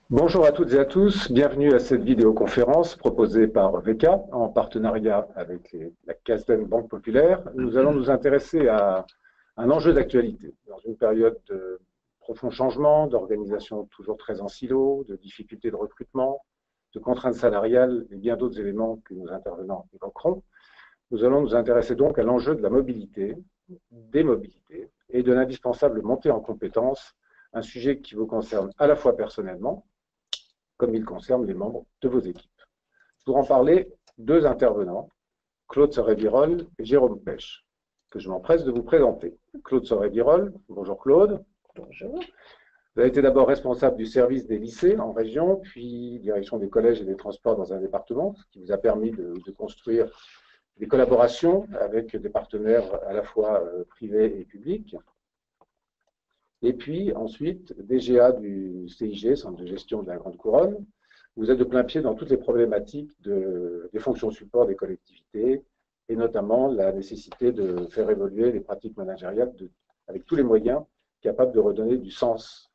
Bonjour à toutes et à tous, bienvenue à cette vidéoconférence proposée par VK en partenariat avec la CASDEN Banque Populaire. Nous allons nous intéresser à un enjeu d'actualité dans une période de profond changement, d'organisation toujours très en silo, de difficultés de recrutement, de contraintes salariales et bien d'autres éléments que nos intervenants évoqueront. Nous allons nous intéresser donc à l'enjeu de la mobilité, des mobilités et de l'indispensable montée en compétences, un sujet qui vous concerne à la fois personnellement, comme il concerne les membres de vos équipes. Pour en parler, deux intervenants, Claude Soré-Birol et Jérôme Pêche, que je m'empresse de vous présenter. Claude Soré-Birol, bonjour Claude. Bonjour. Vous avez été d'abord responsable du service des lycées en région, puis direction des collèges et des transports dans un département, ce qui vous a permis de construire des collaborations avec des partenaires à la fois privés et publics. Et puis ensuite, DGA du CIG, Centre de gestion de la Grande Couronne. Vous êtes de plein pied dans toutes les problématiques des fonctions support des collectivités, et notamment la nécessité de faire évoluer les pratiques managériales avec tous les moyens capables de redonner du sens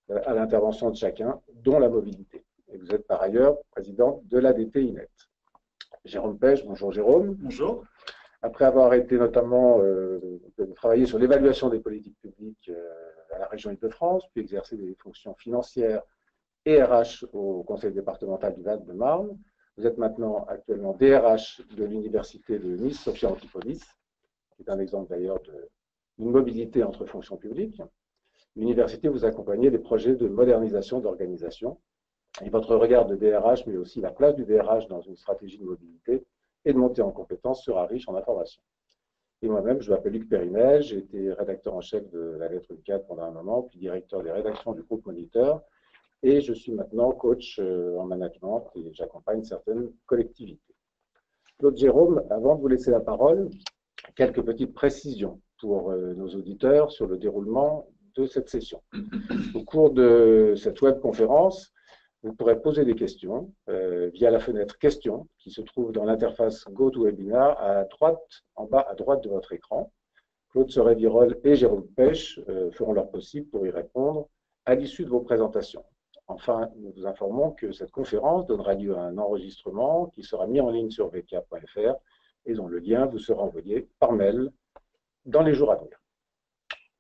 à l'intervention de chacun, dont la mobilité. Et vous êtes par ailleurs président de l'ADT INET. Jérôme Pêche, bonjour Jérôme. Bonjour. Après avoir été notamment travaillé sur l'évaluation des politiques publiques à la région Île-de-France, puis exercer des fonctions financières et RH au conseil départemental du Val-de-Marne. Vous êtes maintenant actuellement DRH de l'université de Nice, Sophia Antipolis, qui est un exemple d'ailleurs d'une mobilité entre fonctions publiques. L'université vous accompagnez des projets de modernisation d'organisation. Et votre regard de DRH, mais aussi la place du DRH dans une stratégie de mobilité et de montée en compétences sera riche en informations. Et moi-même, je m'appelle Luc Périmel, j'ai été rédacteur en chef de la lettre du cadre pendant un moment, puis directeur des rédactions du groupe Moniteur, et je suis maintenant coach en management et j'accompagne certaines collectivités. Claude Jérôme, avant de vous laisser la parole, quelques petites précisions pour nos auditeurs sur le déroulement de cette session. Au cours de cette webconférence, vous pourrez poser des questions via la fenêtre questions qui se trouve dans l'interface GoToWebinar à droite, en bas à droite de votre écran. Claude Soré-Birol et Jérôme Pêche feront leur possible pour y répondre à l'issue de vos présentations. Enfin, nous vous informons que cette conférence donnera lieu à un enregistrement qui sera mis en ligne sur vk.fr et dont le lien vous sera envoyé par mail dans les jours à venir.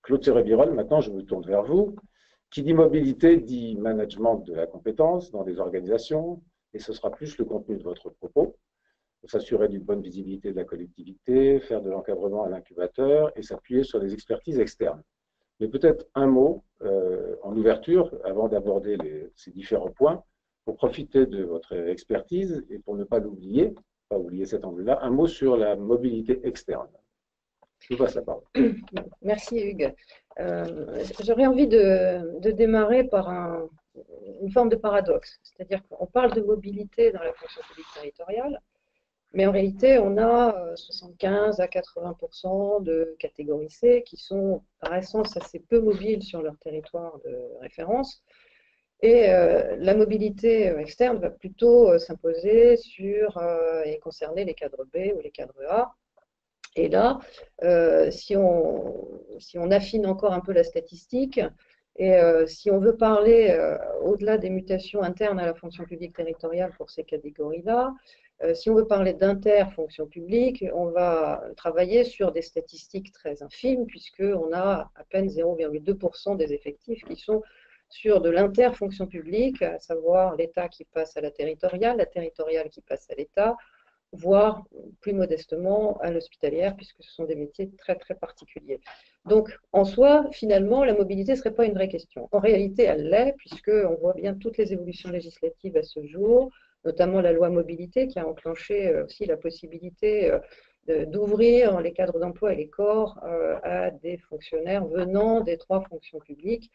Claude Soré-Birol, maintenant je me tourne vers vous. Qui dit mobilité dit management de la compétence dans des organisations, et ce sera plus le contenu de votre propos. S'assurer d'une bonne visibilité de la collectivité, faire de l'encadrement à l'incubateur et s'appuyer sur des expertises externes. Mais peut-être un mot en ouverture, avant d'aborder ces différents points, pour profiter de votre expertise et pour ne pas l'oublier, pas oublier cet angle-là, un mot sur la mobilité externe. Je vous passe la parole. Merci Hugues. J'aurais envie de démarrer par une forme de paradoxe. C'est-à-dire qu'on parle de mobilité dans la fonction publique territoriale, mais en réalité, on a 75 à 80% de catégories C qui sont par essence assez peu mobiles sur leur territoire de référence. Et la mobilité externe va plutôt s'imposer sur et concerner les cadres B ou les cadres A. Et là, si on affine encore un peu la statistique, et si on veut parler au-delà des mutations internes à la fonction publique territoriale pour ces catégories-là, si on veut parler d'inter-fonction publique, on va travailler sur des statistiques très infimes, puisqu'on a à peine 0,2% des effectifs qui sont sur de l'inter-fonction publique, à savoir l'État qui passe à la territoriale qui passe à l'État, voire plus modestement à l'hospitalière, puisque ce sont des métiers très très particuliers. Donc en soi, finalement, la mobilité ne serait pas une vraie question. En réalité, elle l'est, puisqu'on voit bien toutes les évolutions législatives à ce jour, notamment la loi mobilité qui a enclenché aussi la possibilité d'ouvrir les cadres d'emploi et les corps à des fonctionnaires venant des trois fonctions publiques.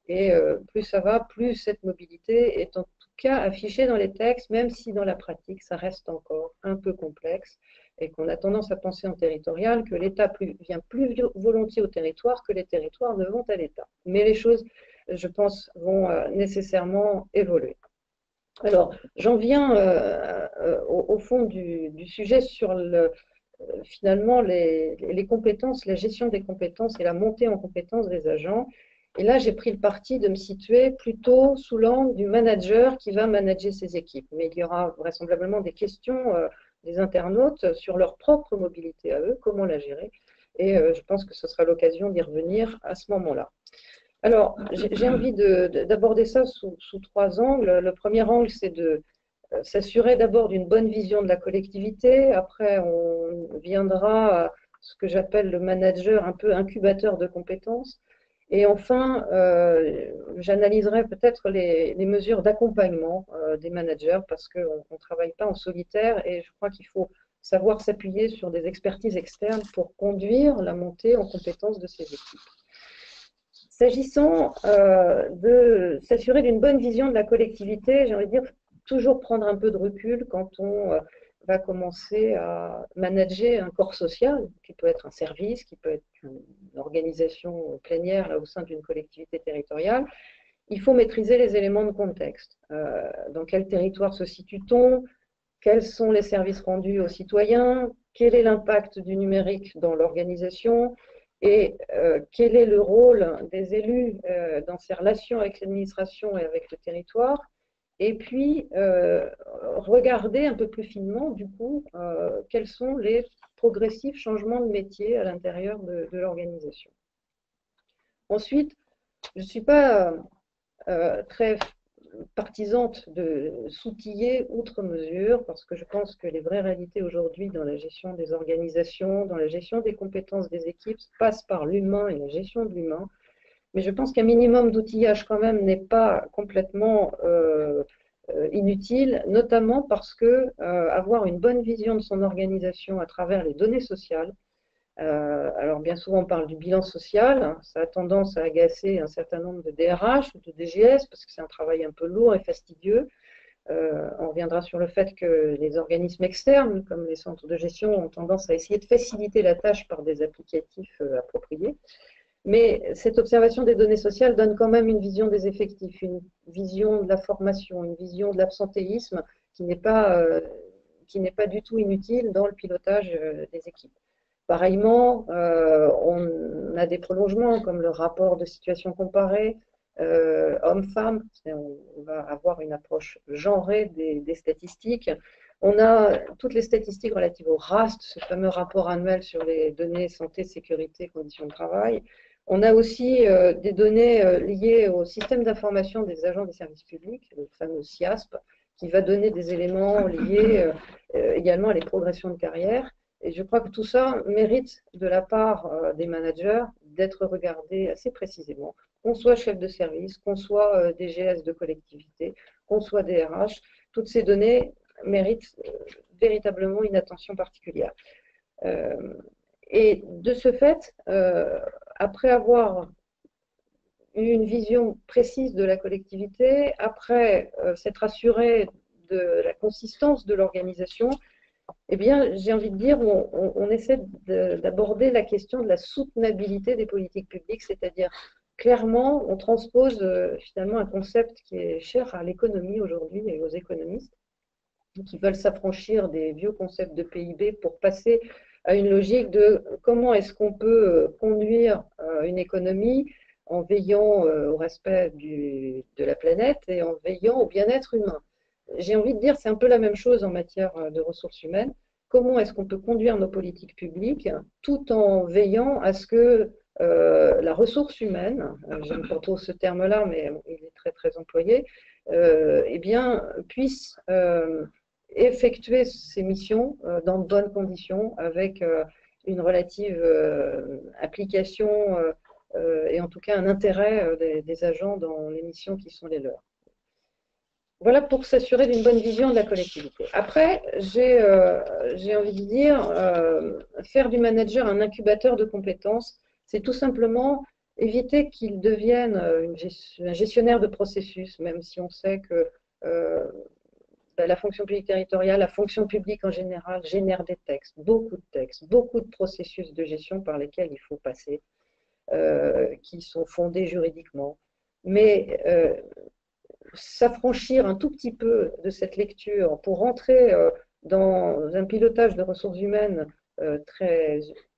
Et plus ça va, plus cette mobilité est en tout cas affichée dans les textes, même si dans la pratique, ça reste encore un peu complexe et qu'on a tendance à penser en territorial que l'État vient plus volontiers au territoire que les territoires ne vont à l'État. Mais les choses, je pense, vont nécessairement évoluer. Alors, j'en viens au fond du sujet sur finalement les compétences, la gestion des compétences et la montée en compétences des agents. Et là, j'ai pris le parti de me situer plutôt sous l'angle du manager qui va manager ses équipes. Mais il y aura vraisemblablement des questions des internautes sur leur propre mobilité à eux, comment la gérer. Et je pense que ce sera l'occasion d'y revenir à ce moment-là. Alors, j'ai envie d'aborder ça sous trois angles. Le premier angle, c'est de s'assurer d'abord d'une bonne vision de la collectivité. Après, on viendra à ce que j'appelle le manager un peu incubateur de compétences. Et enfin, j'analyserai peut-être les mesures d'accompagnement des managers parce qu'on ne travaille pas en solitaire et je crois qu'il faut savoir s'appuyer sur des expertises externes pour conduire la montée en compétences de ces équipes. S'agissant de s'assurer d'une bonne vision de la collectivité, j'ai envie de dire toujours prendre un peu de recul quand on va commencer à manager un corps social, qui peut être un service, qui peut être une organisation plénière là, au sein d'une collectivité territoriale. Il faut maîtriser les éléments de contexte. Dans quel territoire se situe-t-on? Quels sont les services rendus aux citoyens? Quel est l'impact du numérique dans l'organisation? Et quel est le rôle des élus dans ces relations avec l'administration et avec le territoire? Et puis, regarder un peu plus finement, du coup, quels sont les progressifs changements de métier à l'intérieur de l'organisation. Ensuite, je ne suis pas très partisante de s'outiller outre mesure, parce que je pense que les vraies réalités aujourd'hui dans la gestion des organisations, dans la gestion des compétences des équipes, passent par l'humain et la gestion de l'humain. Mais je pense qu'un minimum d'outillage quand même n'est pas complètement inutile, notamment parce que avoir une bonne vision de son organisation à travers les données sociales, alors bien souvent on parle du bilan social, ça a tendance à agacer un certain nombre de DRH ou de DGS parce que c'est un travail un peu lourd et fastidieux. On reviendra sur le fait que les organismes externes, comme les centres de gestion, ont tendance à essayer de faciliter la tâche par des applicatifs appropriés. Mais cette observation des données sociales donne quand même une vision des effectifs, une vision de la formation, une vision de l'absentéisme qui n'est pas du tout inutile dans le pilotage des équipes. Pareillement, on a des prolongements comme le rapport de situation comparée, hommes-femmes, on va avoir une approche genrée des statistiques. On a toutes les statistiques relatives au RAST, ce fameux rapport annuel sur les données santé, sécurité, conditions de travail. On a aussi des données liées au système d'information des agents des services publics, le fameux SIASP, qui va donner des éléments liés également à les progressions de carrière. Et je crois que tout ça mérite de la part des managers d'être regardé assez précisément. Qu'on soit chef de service, qu'on soit DGS de collectivité, qu'on soit DRH, toutes ces données méritent véritablement une attention particulière. Et de ce fait, après avoir eu une vision précise de la collectivité, après s'être assuré de la consistance de l'organisation, eh bien, j'ai envie de dire, on essaie d'aborder la question de la soutenabilité des politiques publiques, c'est-à-dire clairement, on transpose finalement un concept qui est cher à l'économie aujourd'hui et aux économistes, qui veulent s'affranchir des vieux concepts de PIB pour passer à une logique de comment est-ce qu'on peut conduire une économie en veillant au respect de la planète et en veillant au bien-être humain. J'ai envie de dire, c'est un peu la même chose en matière de ressources humaines. Comment est-ce qu'on peut conduire nos politiques publiques tout en veillant à ce que la ressource humaine, j'aime pas trop ce terme-là, mais il est très très employé, eh bien, puisse effectuer ses missions dans de bonnes conditions, avec une relative application et en tout cas un intérêt des agents dans les missions qui sont les leurs. Voilà pour s'assurer d'une bonne vision de la collectivité. Après, j'ai envie de dire, faire du manager un incubateur de compétences, c'est tout simplement éviter qu'il devienne un gestionnaire de processus, même si on sait que la fonction publique territoriale, la fonction publique en général génère des textes, beaucoup de processus de gestion par lesquels il faut passer, qui sont fondés juridiquement. Mais s'affranchir un tout petit peu de cette lecture pour rentrer dans un pilotage de ressources humaines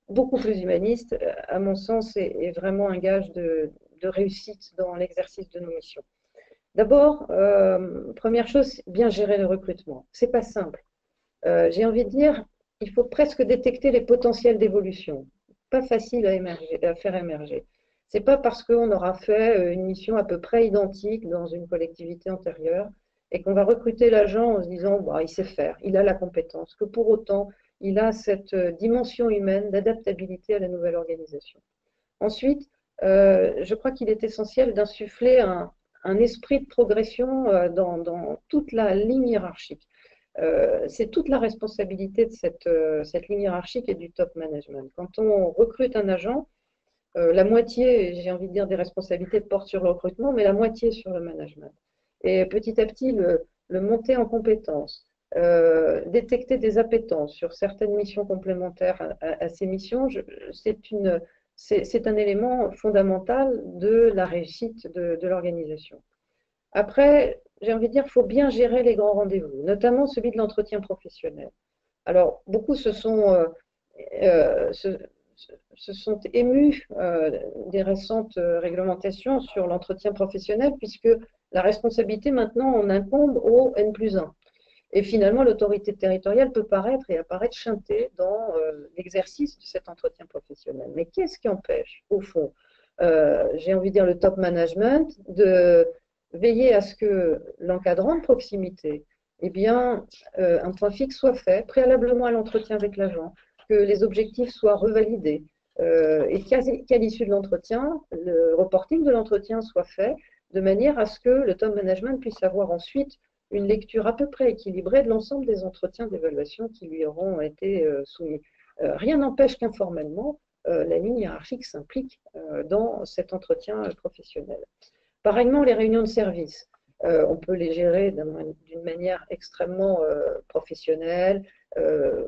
beaucoup plus humaniste, à mon sens, est vraiment un gage de de réussite dans l'exercice de nos missions. D'abord, première chose, bien gérer le recrutement. C'est pas simple. J'ai envie de dire, il faut presque détecter les potentiels d'évolution. Pas facile à faire émerger. C'est pas parce qu'on aura fait une mission à peu près identique dans une collectivité antérieure et qu'on va recruter l'agent en se disant, bah, il sait faire, il a la compétence, que pour autant, il a cette dimension humaine d'adaptabilité à la nouvelle organisation. Ensuite, je crois qu'il est essentiel d'insuffler un esprit de progression dans toute la ligne hiérarchique. C'est toute la responsabilité de cette ligne hiérarchique et du top management. Quand on recrute un agent, la moitié, j'ai envie de dire, des responsabilités portent sur le recrutement, mais la moitié sur le management. Et petit à petit, le monter en compétences, détecter des appétences sur certaines missions complémentaires à ces missions, c'est un élément fondamental de la réussite de l'organisation. Après, j'ai envie de dire qu'il faut bien gérer les grands rendez-vous, notamment celui de l'entretien professionnel. Alors, beaucoup se sont émus des récentes réglementations sur l'entretien professionnel, puisque la responsabilité maintenant en incombe au N+1. Et finalement, l'autorité territoriale peut paraître et apparaître chantée dans l'exercice de cet entretien professionnel. Mais qu'est-ce qui empêche, au fond, j'ai envie de dire le top management, de veiller à ce que l'encadrant de proximité, eh bien, un point fixe soit fait préalablement à l'entretien avec l'agent, que les objectifs soient revalidés et qu'à l'issue de l'entretien, le reporting de l'entretien soit fait de manière à ce que le top management puisse avoir ensuite une lecture à peu près équilibrée de l'ensemble des entretiens d'évaluation qui lui auront été soumis. Rien n'empêche qu'informellement, la ligne hiérarchique s'implique dans cet entretien professionnel. Pareillement, les réunions de service, on peut les gérer d'une manière extrêmement professionnelle,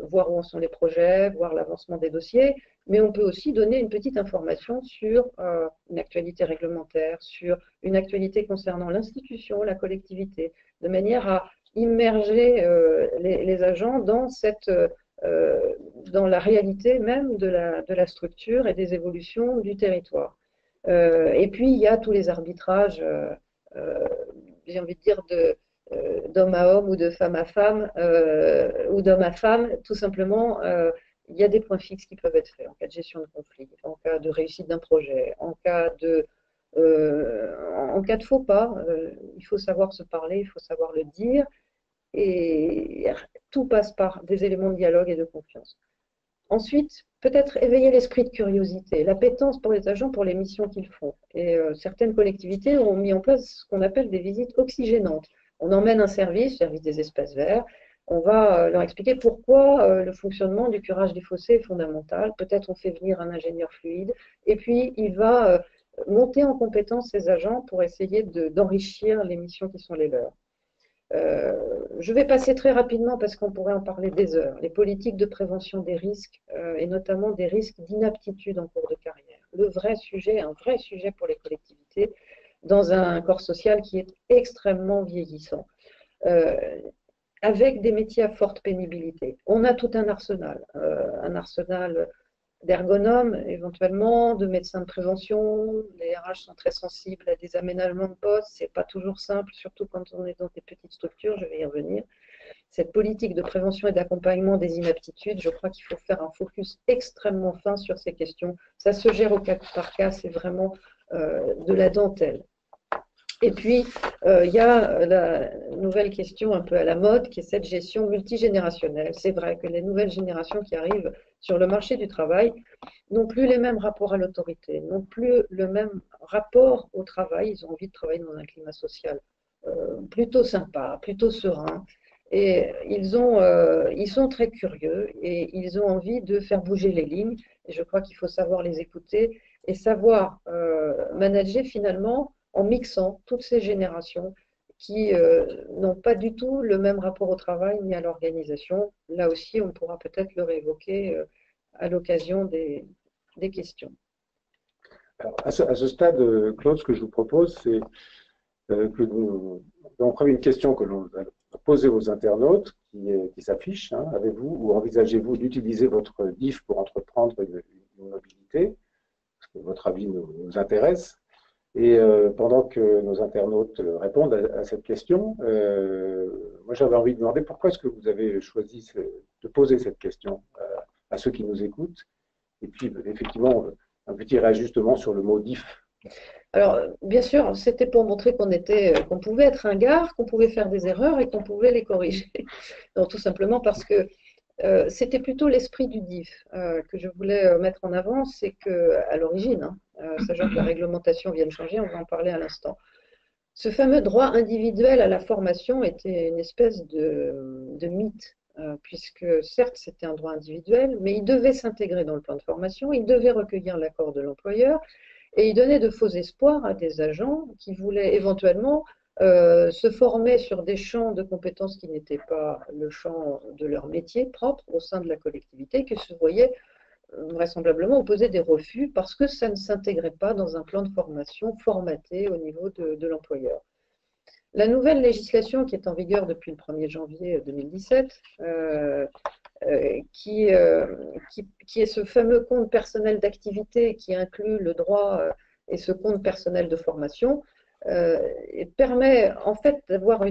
voir où en sont les projets, voir l'avancement des dossiers, mais on peut aussi donner une petite information sur une actualité réglementaire, sur une actualité concernant l'institution, la collectivité, de manière à immerger les agents dans la réalité même de la structure et des évolutions du territoire. Et puis, il y a tous les arbitrages, j'ai envie de dire, d'homme à homme ou de femme à femme, ou d'homme à femme, tout simplement, il y a des points fixes qui peuvent être faits en cas de gestion de conflit, en cas de réussite d'un projet, en cas de faux pas, il faut savoir se parler, il faut savoir le dire, et tout passe par des éléments de dialogue et de confiance. Ensuite, peut-être éveiller l'esprit de curiosité, l'appétence pour les agents pour les missions qu'ils font. Et certaines collectivités ont mis en place ce qu'on appelle des visites oxygénantes. On emmène un service des espaces verts, on va leur expliquer pourquoi le fonctionnement du curage des fossés est fondamental. Peut-être on fait venir un ingénieur fluide, et puis il va monter en compétence ces agents pour essayer d'enrichir les missions qui sont les leurs. Je vais passer très rapidement parce qu'on pourrait en parler des heures. Les politiques de prévention des risques et notamment des risques d'inaptitude en cours de carrière. Un vrai sujet pour les collectivités dans un corps social qui est extrêmement vieillissant. Avec des métiers à forte pénibilité. On a tout un arsenal d'ergonomes, éventuellement, de médecins de prévention. Les RH sont très sensibles à des aménagements de poste. Ce n'est pas toujours simple, surtout quand on est dans des petites structures, je vais y revenir. Cette politique de prévention et d'accompagnement des inaptitudes, je crois qu'il faut faire un focus extrêmement fin sur ces questions. Ça se gère au cas par cas, c'est vraiment de la dentelle. Et puis, il y a la nouvelle question un peu à la mode, qui est cette gestion multigénérationnelle. C'est vrai que les nouvelles générations qui arrivent sur le marché du travail n'ont plus les mêmes rapports à l'autorité, n'ont plus le même rapport au travail. Ils ont envie de travailler dans un climat social plutôt sympa, plutôt serein. Et ils sont très curieux et ils ont envie de faire bouger les lignes. Et je crois qu'il faut savoir les écouter et savoir manager finalement en mixant toutes ces générations qui n'ont pas du tout le même rapport au travail ni à l'organisation. Là aussi, on pourra peut-être le réévoquer à l'occasion des questions. Alors, à ce stade, Claude, ce que je vous propose, c'est que nous prenions une question que l'on va poser aux internautes qui s'affiche. Hein, avez-vous ou envisagez-vous d'utiliser votre DIF pour entreprendre une mobilité? Parce que votre avis nous intéresse. Et pendant que nos internautes répondent à cette question, moi j'avais envie de demander pourquoi est-ce que vous avez choisi de poser cette question à ceux qui nous écoutent. Et puis effectivement, un petit réajustement sur le mot DIF. Alors, bien sûr, c'était pour montrer qu'on pouvait être ringard, qu'on pouvait faire des erreurs et qu'on pouvait les corriger. Donc, tout simplement parce que c'était plutôt l'esprit du DIF que je voulais mettre en avant, c'est qu'à l'origine, sachant que la réglementation vient de changer, on va en parler à l'instant. Ce fameux droit individuel à la formation était une espèce de mythe, puisque certes c'était un droit individuel, mais il devait s'intégrer dans le plan de formation, il devait recueillir l'accord de l'employeur, et il donnait de faux espoirs à des agents qui voulaient éventuellement se former sur des champs de compétences qui n'étaient pas le champ de leur métier propre au sein de la collectivité, qui se voyaient vraisemblablement opposer des refus parce que ça ne s'intégrait pas dans un plan de formation formaté au niveau de l'employeur. La nouvelle législation qui est en vigueur depuis le 1er janvier 2017, qui est ce fameux compte personnel d'activité qui inclut le droit et ce compte personnel de formation, permet en fait d'avoir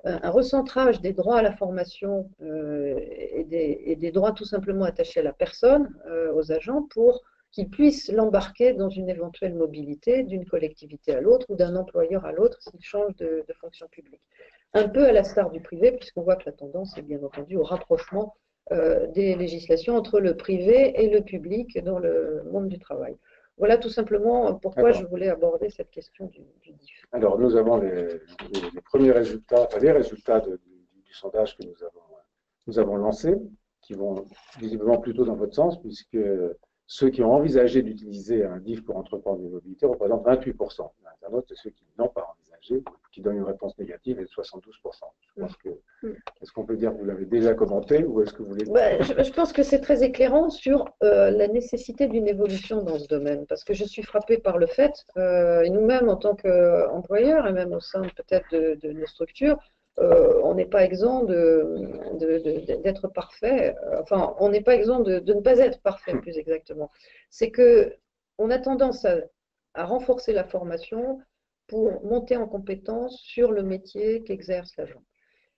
un recentrage des droits à la formation et des droits tout simplement attachés à la personne, aux agents, pour qu'ils puissent l'embarquer dans une éventuelle mobilité d'une collectivité à l'autre ou d'un employeur à l'autre s'ils changent de fonction publique. Un peu à la star du privé, puisqu'on voit que la tendance est bien entendu au rapprochement des législations entre le privé et le public dans le monde du travail. Voilà tout simplement pourquoi je voulais aborder cette question du DIF. Alors, nous avons les premiers résultats, enfin, les résultats du sondage que nous avons lancé, qui vont visiblement plutôt dans votre sens, puisque ceux qui ont envisagé d'utiliser un DIF pour entreprendre une mobilité représentent 28% de l'internaute, et ceux qui n'ont pas envisagé, qui donnent une réponse négative, est de 72%. Je pense que, est-ce qu'on peut dire que vous l'avez déjà commenté ou est-ce que vous voulez... Je pense que c'est très éclairant sur la nécessité d'une évolution dans ce domaine, parce que je suis frappée par le fait, et nous-mêmes en tant qu'employeurs, et même au sein peut-être de nos structures, on n'est pas exempt d'être parfait, enfin, on n'est pas exempt de ne pas être parfait, plus exactement. C'est qu'on a tendance à renforcer la formation pour monter en compétence sur le métier qu'exerce l'agent.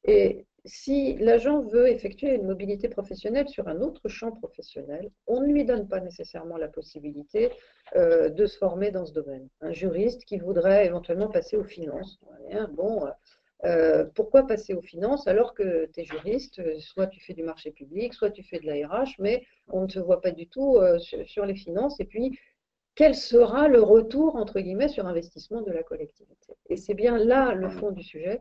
Et si l'agent veut effectuer une mobilité professionnelle sur un autre champ professionnel, on ne lui donne pas nécessairement la possibilité de se former dans ce domaine. Un juriste qui voudrait éventuellement passer aux finances, bon, pourquoi passer aux finances alors que tu es juriste, soit tu fais du marché public, soit tu fais de la RH, mais on ne te voit pas du tout sur les finances. Et puis, quel sera le retour, entre guillemets, sur investissement de la collectivité? Et c'est bien là le fond du sujet.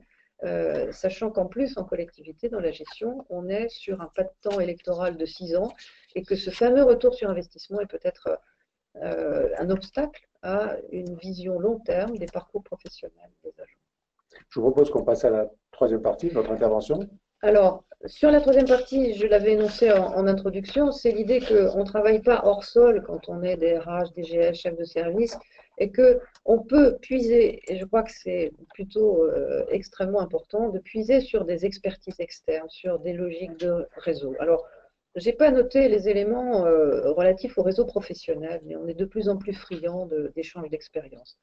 Sachant qu'en plus, en collectivité, dans la gestion, on est sur un pas de temps électoral de 6 ans et que ce fameux retour sur investissement est peut-être un obstacle à une vision long terme des parcours professionnels des agents. Je vous propose qu'on passe à la troisième partie de votre intervention. Alors, sur la troisième partie, je l'avais énoncé en introduction, c'est l'idée qu'on ne travaille pas hors sol quand on est des RH, DGS, chef de service, et qu'on peut puiser, et je crois que c'est plutôt extrêmement important, de puiser sur des expertises externes, sur des logiques de réseau. Alors, je n'ai pas noté les éléments relatifs au réseau professionnel, mais on est de plus en plus friand d'échanges d'expériences.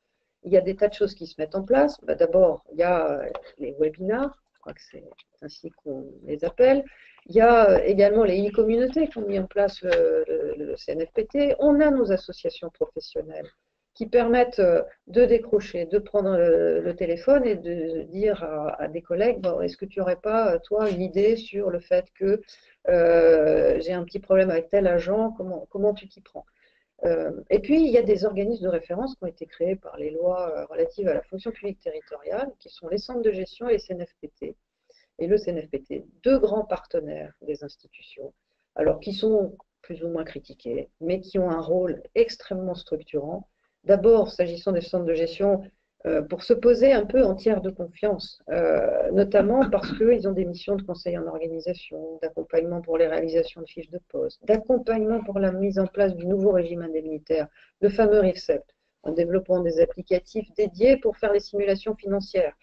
Il y a des tas de choses qui se mettent en place. D'abord, il y a les webinars, je crois que c'est ainsi qu'on les appelle. Il y a également les e-communautés qui ont mis en place le CNFPT. On a nos associations professionnelles qui permettent de décrocher, de prendre le téléphone et de dire à des collègues, bon, est-ce que tu n'aurais pas, toi, une idée sur le fait que j'ai un petit problème avec tel agent, comment tu t'y prends? Et puis, il y a des organismes de référence qui ont été créés par les lois relatives à la fonction publique territoriale, qui sont les centres de gestion et les CNFPT. Et le CNFPT, deux grands partenaires des institutions, alors qui sont plus ou moins critiqués, mais qui ont un rôle extrêmement structurant. D'abord, s'agissant des centres de gestion, pour se poser un peu en tiers de confiance, notamment parce qu'ils ont des missions de conseil en organisation, d'accompagnement pour les réalisations de fiches de poste, d'accompagnement pour la mise en place du nouveau régime indemnitaire, le fameux RIFSEPT, en développant des applicatifs dédiés pour faire les simulations financières,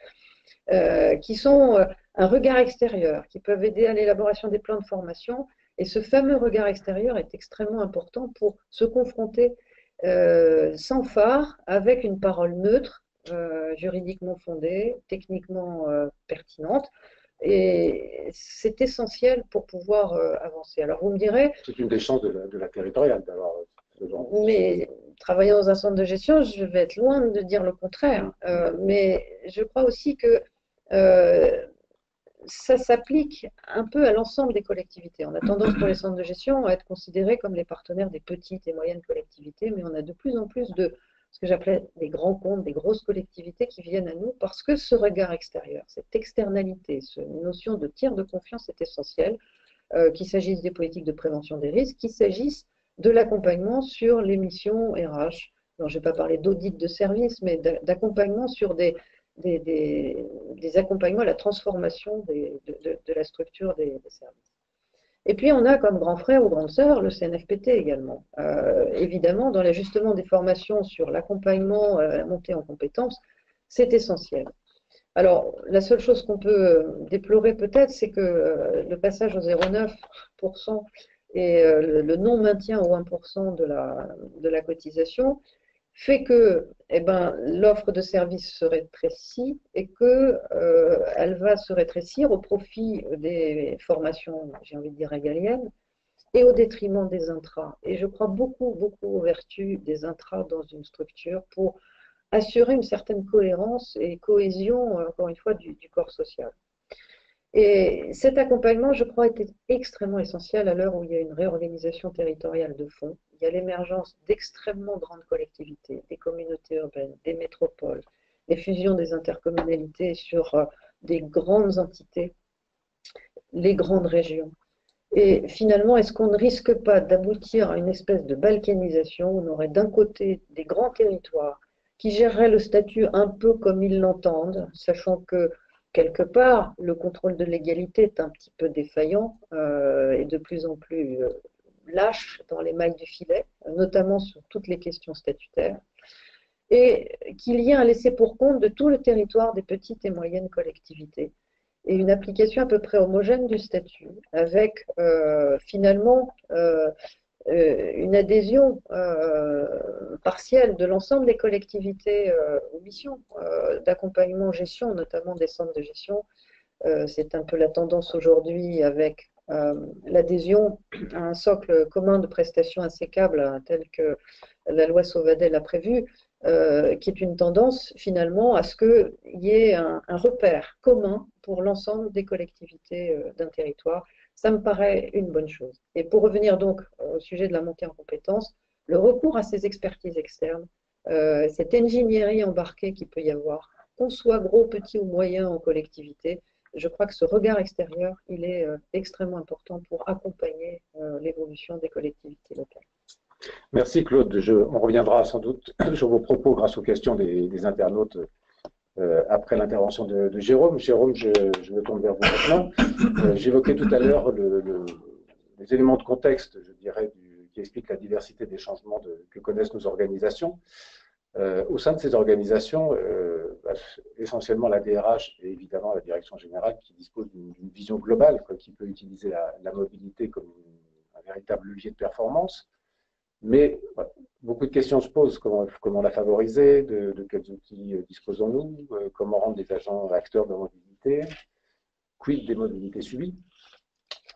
qui sont un regard extérieur, qui peuvent aider à l'élaboration des plans de formation. Et ce fameux regard extérieur est extrêmement important pour se confronter sans phare, avec une parole neutre, juridiquement fondée, techniquement pertinente. Et c'est essentiel pour pouvoir avancer. Alors vous me direz, C'est une des chances de la territoriale d'avoir ce genre. mais travaillant dans un centre de gestion, je vais être loin de dire le contraire. Mais je crois aussi que euh, ça s'applique un peu à l'ensemble des collectivités. On a tendance pour les centres de gestion à être considérés comme les partenaires des petites et moyennes collectivités, mais on a de plus en plus de ce que j'appelais des grands comptes, des grosses collectivités qui viennent à nous parce que ce regard extérieur, cette externalité, cette notion de tiers de confiance est essentielle, qu'il s'agisse des politiques de prévention des risques, qu'il s'agisse de l'accompagnement sur les missions RH. Alors, je ne vais pas parler d'audit de service, mais d'accompagnement sur des accompagnements à la transformation de la structure des services. Et puis, on a comme grand frère ou grande sœur le CNFPT également. Évidemment, dans l'ajustement des formations sur l'accompagnement, la montée en compétences, c'est essentiel. Alors, la seule chose qu'on peut déplorer peut-être, c'est que le passage au 0,9% et le non-maintien au 1% de la cotisation fait que l'offre de services se rétrécit et qu'elle va se rétrécir au profit des formations, j'ai envie de dire, régaliennes et au détriment des intras. Et je crois beaucoup, beaucoup aux vertus des intras dans une structure pour assurer une certaine cohérence et cohésion, encore une fois, du corps social. Et cet accompagnement, je crois, était extrêmement essentiel à l'heure où il y a une réorganisation territoriale de fond. Il y a l'émergence d'extrêmement grandes collectivités, des communautés urbaines, des métropoles, les fusions des intercommunalités sur des grandes entités, les grandes régions. Et finalement, est-ce qu'on ne risque pas d'aboutir à une espèce de balkanisation où on aurait d'un côté des grands territoires qui géreraient le statut un peu comme ils l'entendent, sachant que quelque part, le contrôle de l'égalité est un petit peu défaillant et de plus en plus lâche dans les mailles du filet, notamment sur toutes les questions statutaires, et qu'il y ait un laissé-pour-compte de tout le territoire des petites et moyennes collectivités et une application à peu près homogène du statut, avec finalement une adhésion partielle de l'ensemble des collectivités aux missions d'accompagnement-gestion, notamment des centres de gestion. C'est un peu la tendance aujourd'hui avec l'adhésion à un socle commun de prestations insécables tel que la loi Sauvadet l'a prévu, qui est une tendance finalement à ce qu'il y ait un repère commun pour l'ensemble des collectivités d'un territoire. Ça me paraît une bonne chose. Et pour revenir donc au sujet de la montée en compétences, le recours à ces expertises externes, cette ingénierie embarquée qu'il peut y avoir, qu'on soit gros, petit ou moyen en collectivité, je crois que ce regard extérieur, il est extrêmement important pour accompagner l'évolution des collectivités locales. Merci Claude. On reviendra sans doute sur vos propos grâce aux questions des internautes après l'intervention de Jérôme. Jérôme, je me tourne vers vous maintenant. J'évoquais tout à l'heure les éléments de contexte, je dirais, qui expliquent la diversité des changements que connaissent nos organisations. Au sein de ces organisations, essentiellement la DRH et évidemment la direction générale qui dispose d'une vision globale, qui peut utiliser la mobilité comme un véritable levier de performance. Mais beaucoup de questions se posent. Comment la favoriser? De quels outils disposons-nous? Comment rendre les agents acteurs de mobilité? Quid des mobilités subies?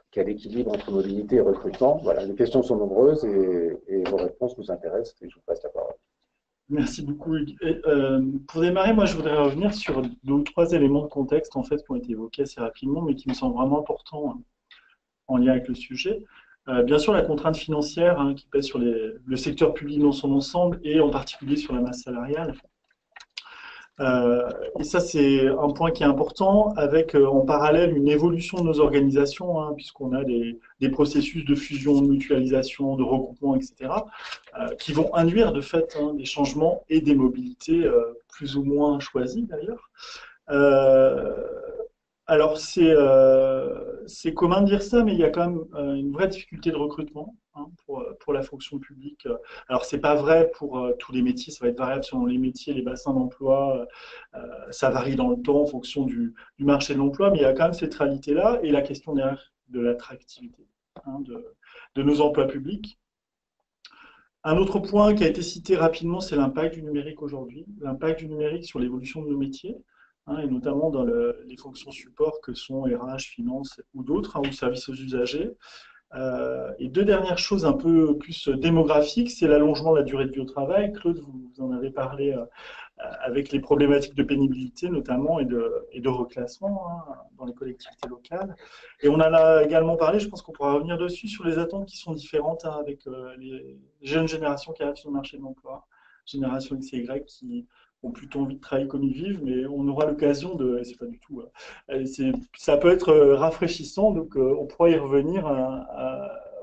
Quel équilibre entre mobilité et recrutement? Voilà, les questions sont nombreuses et vos réponses nous intéressent et je vous passe la parole. Merci beaucoup, Hugues. Pour démarrer, moi, je voudrais revenir sur 2 ou 3 éléments de contexte en fait, qui ont été évoqués assez rapidement, mais qui me semblent vraiment importants en lien avec le sujet. Bien sûr, la contrainte financière qui pèse sur le secteur public dans son ensemble et en particulier sur la masse salariale. Et ça, c'est un point qui est important avec en parallèle une évolution de nos organisations, puisqu'on a des processus de fusion, de mutualisation, de regroupement, etc., qui vont induire de fait des changements et des mobilités plus ou moins choisies d'ailleurs. Alors, c'est commun de dire ça, mais il y a quand même une vraie difficulté de recrutement pour la fonction publique. Alors, ce n'est pas vrai pour tous les métiers, ça va être variable selon les métiers, les bassins d'emploi, ça varie dans le temps en fonction du marché de l'emploi, mais il y a quand même cette réalité-là et la question derrière de l'attractivité de nos emplois publics. Un autre point qui a été cité rapidement, c'est l'impact du numérique aujourd'hui, l'impact du numérique sur l'évolution de nos métiers, hein, et notamment dans les fonctions support que sont RH, finance ou d'autres, hein, ou services aux usagers. Et deux dernières choses un peu plus démographiques, c'est l'allongement de la durée de vie au travail. Claude, vous en avez parlé avec les problématiques de pénibilité notamment et de reclassement, hein, dans les collectivités locales. Et on en a également parlé, je pense qu'on pourra revenir dessus, sur les attentes qui sont différentes, hein, avec les jeunes générations qui arrivent sur le marché de l'emploi, génération X et Y, qui ont plutôt envie de travailler comme ils vivent, mais on aura l'occasion de, c'est pas du tout, ça peut être rafraîchissant, donc on pourra y revenir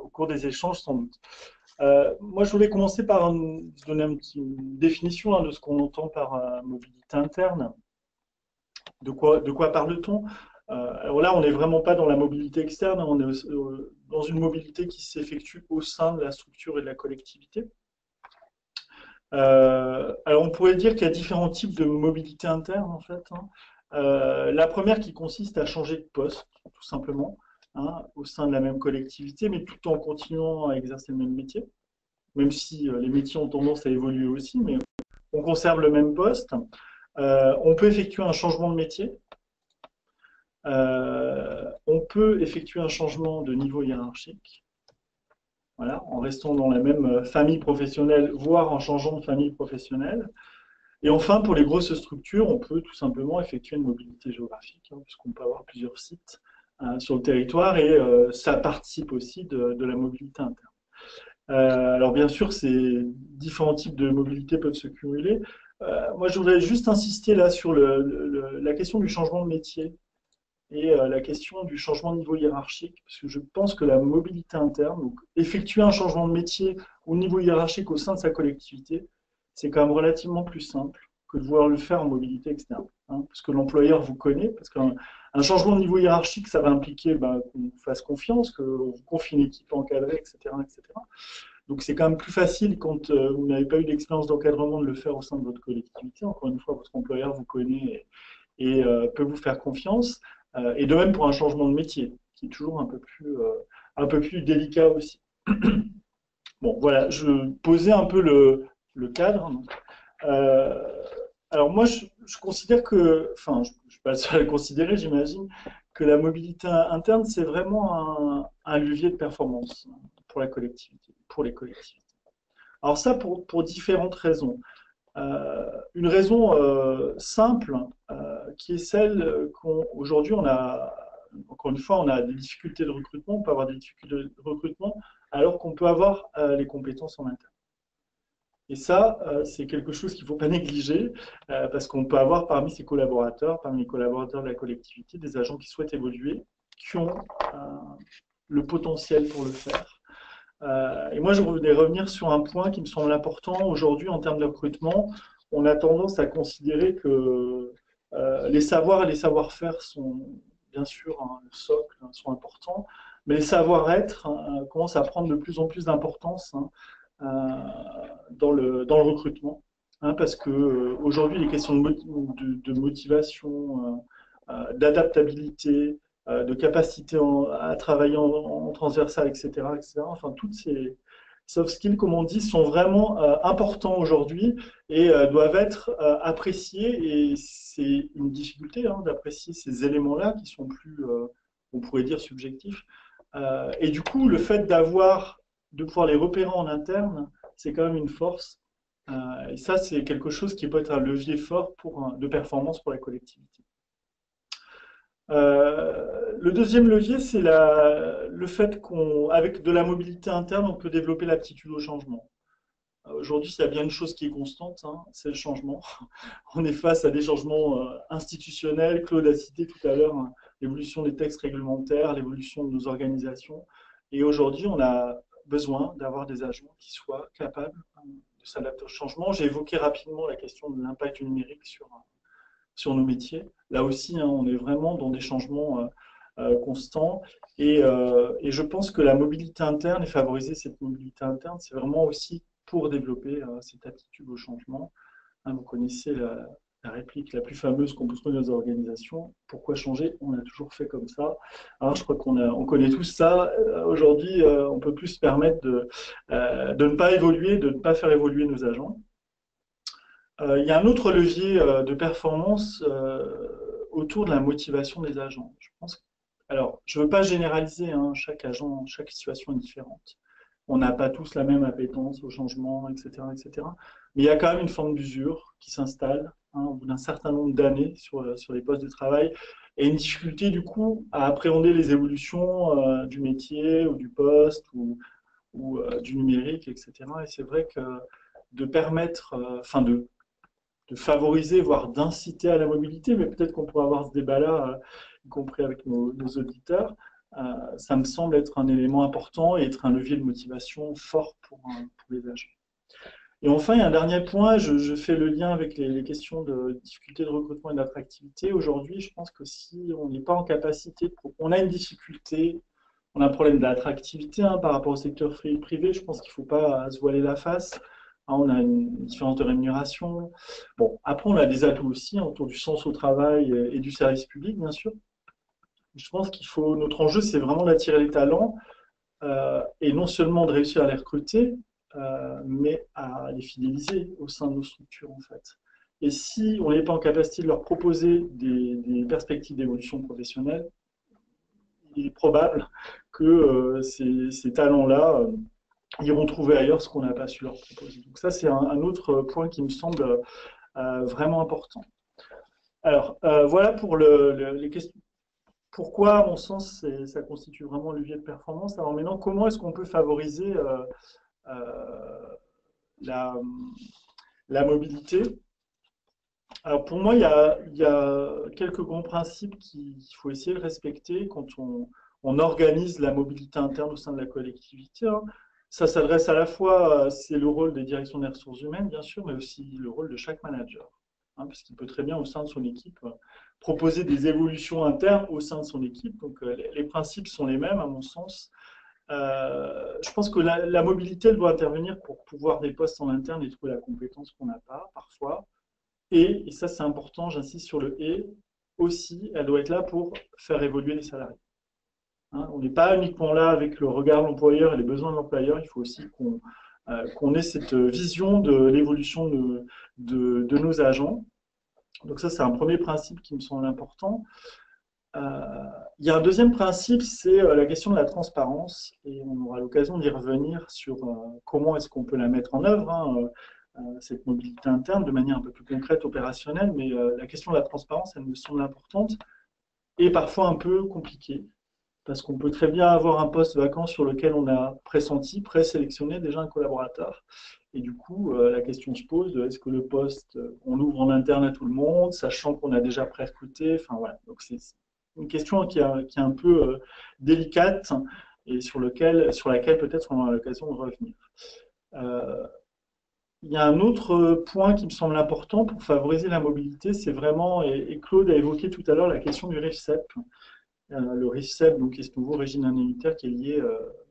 au cours des échanges sans doute. Moi, je voulais commencer par donner une définition, hein, de ce qu'on entend par mobilité interne. De quoi parle-t-on? Alors là, on n'est vraiment pas dans la mobilité externe, on est dans une mobilité qui s'effectue au sein de la structure et de la collectivité. Alors, on pourrait dire qu'il y a différents types de mobilité interne, en fait, hein. La première qui consiste à changer de poste, tout simplement, hein, au sein de la même collectivité, mais tout en continuant à exercer le même métier, même si les métiers ont tendance à évoluer aussi, mais on conserve le même poste. On peut effectuer un changement de métier. On peut effectuer un changement de niveau hiérarchique, voilà, en restant dans la même famille professionnelle, voire en changeant de famille professionnelle. Et enfin, pour les grosses structures, on peut tout simplement effectuer une mobilité géographique, hein, puisqu'on peut avoir plusieurs sites sur le territoire, et ça participe aussi de la mobilité interne. Alors bien sûr, ces différents types de mobilité peuvent se cumuler. Moi, je voudrais juste insister là sur la question du changement de métier et la question du changement de niveau hiérarchique, parce que je pense que la mobilité interne, donc effectuer un changement de métier au niveau hiérarchique au sein de sa collectivité, c'est quand même relativement plus simple que de vouloir le faire en mobilité externe, hein, parce que l'employeur vous connaît, parce qu'un changement de niveau hiérarchique, ça va impliquer qu'on vous fasse confiance, que vous confie une équipe encadrée, etc., etc. Donc c'est quand même plus facile quand vous n'avez pas eu d'expérience d'encadrement de le faire au sein de votre collectivité. Encore une fois, votre employeur vous connaît et peut vous faire confiance. Et de même pour un changement de métier, qui est toujours un peu plus délicat aussi. Bon, voilà, je posais un peu le cadre. Alors moi, je considère que, enfin, je ne suis pas le seul à le considérer, j'imagine, que la mobilité interne, c'est vraiment un levier de performance pour la collectivité, pour les collectivités. Alors ça, pour différentes raisons. Une raison simple, qui est celle qu'aujourd'hui, encore une fois, on a des difficultés de recrutement, on peut avoir des difficultés de recrutement, alors qu'on peut avoir les compétences en interne. Et ça, c'est quelque chose qu'il ne faut pas négliger, parce qu'on peut avoir parmi ses collaborateurs, parmi les collaborateurs de la collectivité, des agents qui souhaitent évoluer, qui ont le potentiel pour le faire. Et moi, je voulais revenir sur un point qui me semble important aujourd'hui en termes de recrutement. On a tendance à considérer que les savoirs et les savoir-faire sont bien sûr le socle, hein, sont importants, mais les savoir-être commencent à prendre de plus en plus d'importance, hein, dans le recrutement, hein, parce que aujourd'hui, les questions de motivation, d'adaptabilité, de capacité à travailler en transversal, etc., etc. Enfin, toutes ces soft skills, comme on dit, sont vraiment importants aujourd'hui et doivent être appréciés. Et c'est une difficulté, hein, d'apprécier ces éléments-là qui sont plus, on pourrait dire, subjectifs. Et du coup, le fait de pouvoir les repérer en interne, c'est quand même une force. Et ça, c'est quelque chose qui peut être un levier fort de performance pour la collectivité. Le deuxième levier, c'est le fait qu'avec de la mobilité interne, on peut développer l'aptitude au changement. Aujourd'hui, s'il y a bien une chose qui est constante, hein, c'est le changement. On est face à des changements institutionnels. Claude a cité tout à l'heure, hein, l'évolution des textes réglementaires, l'évolution de nos organisations. Et aujourd'hui, on a besoin d'avoir des agents qui soient capables de s'adapter au changement. J'ai évoqué rapidement la question de l'impact du numérique sur nos métiers. Là aussi, hein, on est vraiment dans des changements constants. Et je pense que la mobilité interne et favoriser cette mobilité interne, c'est vraiment aussi pour développer cette aptitude au changement. Hein, vous connaissez la réplique la plus fameuse qu'on peut trouver dans nos organisations, pourquoi changer? On a toujours fait comme ça. Alors, je crois on connaît tous ça. Aujourd'hui, on peut plus se permettre de ne pas évoluer, de ne pas faire évoluer nos agents. Il y a un autre levier de performance autour de la motivation des agents. Je pense, alors, je ne veux pas généraliser, hein, chaque agent, chaque situation est différente. On n'a pas tous la même appétence au changement, etc., etc. Mais il y a quand même une forme d'usure qui s'installe, hein, au bout d'un certain nombre d'années sur les postes de travail et une difficulté du coup à appréhender les évolutions du métier ou du poste ou du numérique, etc. Et c'est vrai que de permettre, de favoriser, voire d'inciter à la mobilité, mais peut-être qu'on pourrait avoir ce débat-là, y compris avec nos auditeurs, ça me semble être un élément important et être un levier de motivation fort pour les agents. Et enfin, il y a un dernier point, je fais le lien avec les questions de difficulté de recrutement et d'attractivité. Aujourd'hui, je pense que si on n'est pas en capacité, on a une difficulté, on a un problème d'attractivité par rapport au secteur privé, je pense qu'il ne faut pas se voiler la face. On a une différence de rémunération. Bon, après, on a des atouts aussi autour du sens au travail et du service public, bien sûr. Je pense notre enjeu, c'est vraiment d'attirer les talents et non seulement de réussir à les recruter, mais à les fidéliser au sein de nos structures, en fait. Et si on n'est pas en capacité de leur proposer des perspectives d'évolution professionnelle, il est probable que ces talents-là iront trouver ailleurs ce qu'on n'a pas su leur proposer. Donc ça, c'est un autre point qui me semble vraiment important. Alors, voilà pour les questions. Pourquoi, à mon sens, ça constitue vraiment le levier de performance. Alors maintenant, comment est-ce qu'on peut favoriser la mobilité? Alors pour moi, il y a quelques grands principes qu'il faut essayer de respecter quand on organise la mobilité interne au sein de la collectivité. Ça s'adresse à la fois, c'est le rôle des directions des ressources humaines, bien sûr, mais aussi le rôle de chaque manager. Puisqu'il peut très bien, au sein de son équipe, proposer des évolutions internes au sein de son équipe. Donc, les principes sont les mêmes, à mon sens. Je pense que la mobilité, elle doit intervenir pour pouvoir des postes en interne et trouver la compétence qu'on n'a pas, parfois. Et ça, c'est important, j'insiste sur le « et », aussi, elle doit être là pour faire évoluer les salariés. On n'est pas uniquement là avec le regard de l'employeur et les besoins de l'employeur, il faut aussi qu'on ait cette vision de l'évolution de nos agents. Donc ça, c'est un premier principe qui me semble important. Il y a un deuxième principe, c'est la question de la transparence, et on aura l'occasion d'y revenir sur comment est-ce qu'on peut la mettre en œuvre, cette mobilité interne, de manière un peu plus concrète, opérationnelle, mais la question de la transparence, elle me semble importante, et parfois un peu compliquée, parce qu'on peut très bien avoir un poste vacant sur lequel on a pressenti, présélectionné déjà un collaborateur. Et du coup, la question se pose de est-ce que le poste, on l'ouvre en interne à tout le monde, sachant qu'on a déjà pré-recruté. Enfin voilà, donc c'est une question qui est un peu délicate et sur laquelle peut-être on aura l'occasion de revenir. Il y a un autre point qui me semble important pour favoriser la mobilité, c'est vraiment, et Claude a évoqué tout à l'heure la question du RIFSEP. Le RIFSEP, donc, est ce nouveau régime indemnitaire qui est lié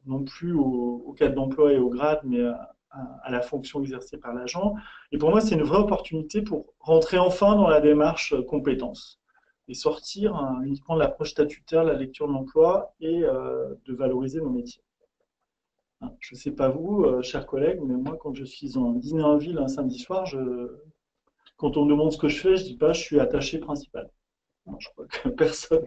non plus au cadre d'emploi et au grade, mais à la fonction exercée par l'agent. Et pour moi, c'est une vraie opportunité pour rentrer enfin dans la démarche compétences et sortir uniquement de l'approche statutaire, la lecture de l'emploi et de valoriser nos métiers. Je ne sais pas vous, chers collègues, mais moi, quand je suis en dîner en ville un samedi soir, quand on me demande ce que je fais, je ne dis pas je suis attaché principal. Je crois que personne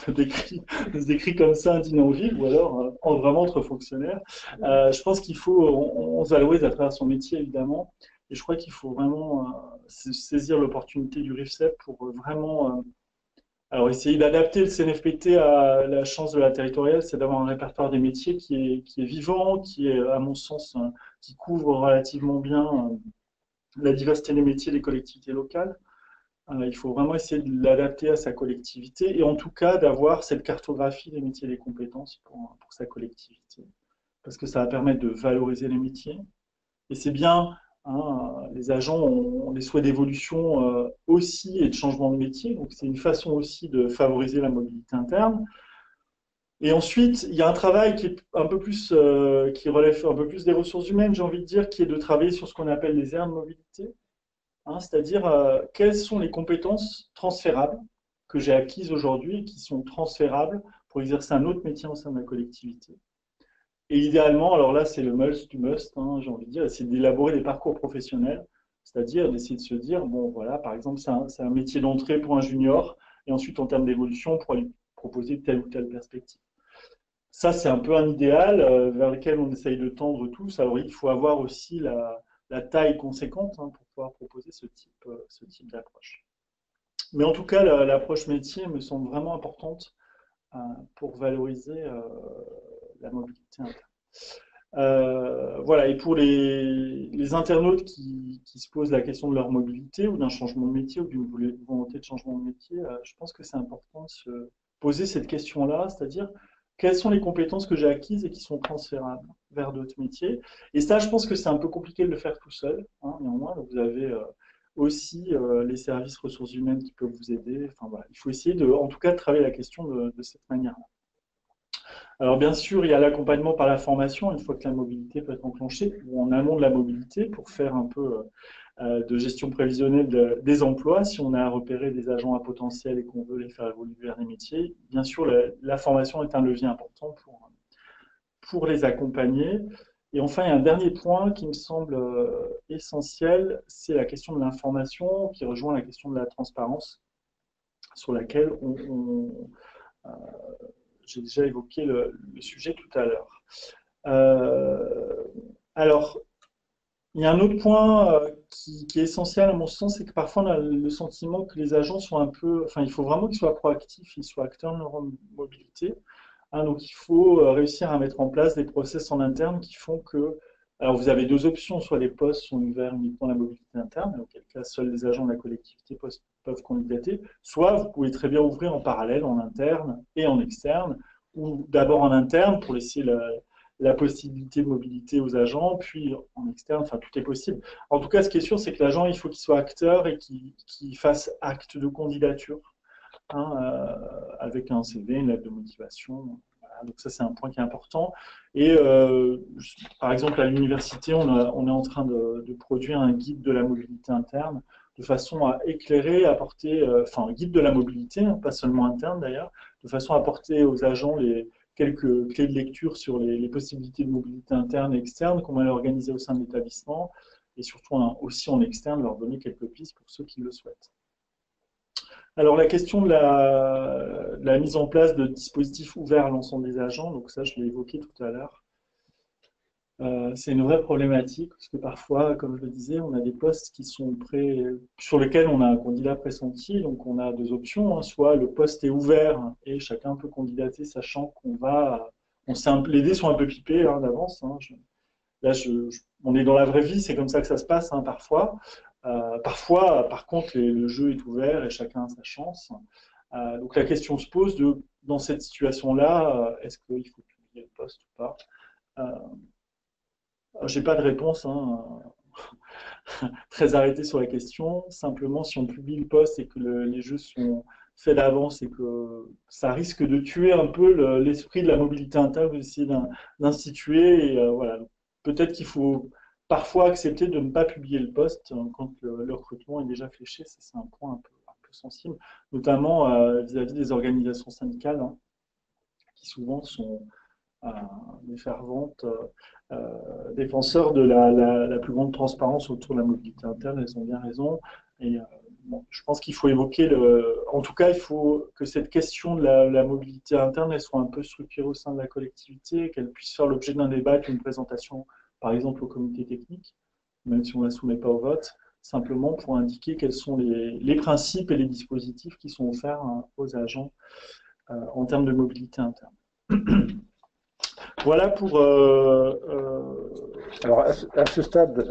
ne se décrit comme ça un dîner en ville, ou alors vraiment entre fonctionnaires. Je pense qu'il faut, on se valorise à travers son métier, évidemment, et je crois qu'il faut vraiment saisir l'opportunité du RIFSEP pour vraiment alors essayer d'adapter le CNFPT à la chance de la territoriale, c'est d'avoir un répertoire des métiers qui est vivant, qui est, à mon sens, qui couvre relativement bien la diversité des métiers des collectivités locales. Il faut vraiment essayer de l'adapter à sa collectivité et en tout cas d'avoir cette cartographie des métiers et des compétences pour sa collectivité. Parce que ça va permettre de valoriser les métiers. Et c'est bien, les agents ont des souhaits d'évolution aussi et de changement de métier. Donc c'est une façon aussi de favoriser la mobilité interne. Et ensuite, il y a un travail qui est un peu plus, qui relève un peu plus des ressources humaines, j'ai envie de dire, qui est de travailler sur ce qu'on appelle les aires de mobilité. hein, c'est-à-dire quelles sont les compétences transférables que j'ai acquises aujourd'hui et qui sont transférables pour exercer un autre métier au sein de la collectivité. Et idéalement, alors là, c'est le must du must, hein, j'ai envie de dire, c'est d'élaborer des parcours professionnels, c'est-à-dire d'essayer de se dire, bon, voilà, par exemple, c'est un métier d'entrée pour un junior, et ensuite, en termes d'évolution, on pourra lui proposer telle ou telle perspective. Ça, c'est un peu un idéal vers lequel on essaye de tendre tous. Alors, il faut avoir aussi la taille conséquente hein, pour pouvoir proposer ce type d'approche. Mais en tout cas, l'approche métier me semble vraiment importante pour valoriser la mobilité interne. Voilà, et pour les internautes qui se posent la question de leur mobilité ou d'un changement de métier ou d'une volonté de changement de métier, je pense que c'est important de se poser cette question-là, c'est-à-dire quelles sont les compétences que j'ai acquises et qui sont transférables vers d'autres métiers. Et ça, je pense que c'est un peu compliqué de le faire tout seul, hein, néanmoins. Donc vous avez aussi les services ressources humaines qui peuvent vous aider. Enfin, voilà. Il faut essayer, en tout cas, de travailler la question de cette manière-là. Alors bien sûr, il y a l'accompagnement par la formation, une fois que la mobilité peut être enclenchée, ou en amont de la mobilité, pour faire un peu de gestion prévisionnelle des emplois, si on a à repérer des agents à potentiel et qu'on veut les faire évoluer vers des métiers. Bien sûr, la formation est un levier important pour les accompagner. Et enfin, il y a un dernier point qui me semble essentiel, c'est la question de l'information, qui rejoint la question de la transparence, sur laquelle j'ai déjà évoqué le sujet tout à l'heure. Alors, il y a un autre point qui est essentiel à mon sens, c'est que parfois on a le sentiment que les agents sont un peu, enfin, il faut vraiment qu'ils soient proactifs, qu'ils soient acteurs de leur mobilité. Hein, donc, il faut réussir à mettre en place des process en interne qui font que, alors vous avez deux options, soit les postes sont ouverts uniquement à la mobilité interne, auquel cas seuls les agents de la collectivité peuvent candidater, soit vous pouvez très bien ouvrir en parallèle en interne et en externe, ou d'abord en interne pour laisser la possibilité de mobilité aux agents, puis en externe, enfin tout est possible. En tout cas, ce qui est sûr, c'est que l'agent, il faut qu'il soit acteur et qu'il fasse acte de candidature, hein, avec un CV, une lettre de motivation. Voilà. Donc ça, c'est un point qui est important. Et par exemple, à l'université, on est en train de produire un guide de la mobilité interne de façon à éclairer, apporter, enfin un guide de la mobilité, hein, pas seulement interne d'ailleurs, de façon à apporter aux agents quelques clés de lecture sur les possibilités de mobilité interne et externe qu'on va organiser au sein de l'établissement et surtout aussi en externe, leur donner quelques pistes pour ceux qui le souhaitent. Alors la question de la mise en place de dispositifs ouverts à l'ensemble des agents, donc ça je l'ai évoqué tout à l'heure, c'est une vraie problématique parce que parfois, comme je le disais, on a des postes qui sont sur lesquels on a un candidat pressenti, donc on a deux options, hein, soit le poste est ouvert et chacun peut candidater sachant les dés sont un peu pipés hein, d'avance. Hein, on est dans la vraie vie, c'est comme ça que ça se passe hein, parfois. Parfois, par contre, le jeu est ouvert et chacun a sa chance. Donc la question se pose dans cette situation-là, est-ce qu'il faut publier le poste ou pas? Je n'ai pas de réponse hein, très arrêtée sur la question. Simplement, si on publie le poste et que les jeux sont faits d'avance et que ça risque de tuer un peu l'esprit de la mobilité interne, essayer d'instituer. Et voilà. Peut-être qu'il faut parfois accepter de ne pas publier le poste quand le recrutement est déjà fléché. C'est un point un peu sensible, notamment vis-à-vis des organisations syndicales hein, qui souvent sont des ferventes défenseurs de la plus grande transparence autour de la mobilité interne. Elles ont bien raison. Et bon, je pense qu'il faut évoquer, en tout cas, il faut que cette question de la mobilité interne, elle soit un peu structurée au sein de la collectivité, qu'elle puisse faire l'objet d'un débat, d'une présentation, par exemple, au comité technique, même si on ne la soumet pas au vote, simplement pour indiquer quels sont les principes et les dispositifs qui sont offerts aux agents en termes de mobilité interne. Voilà pour... Alors, à ce stade,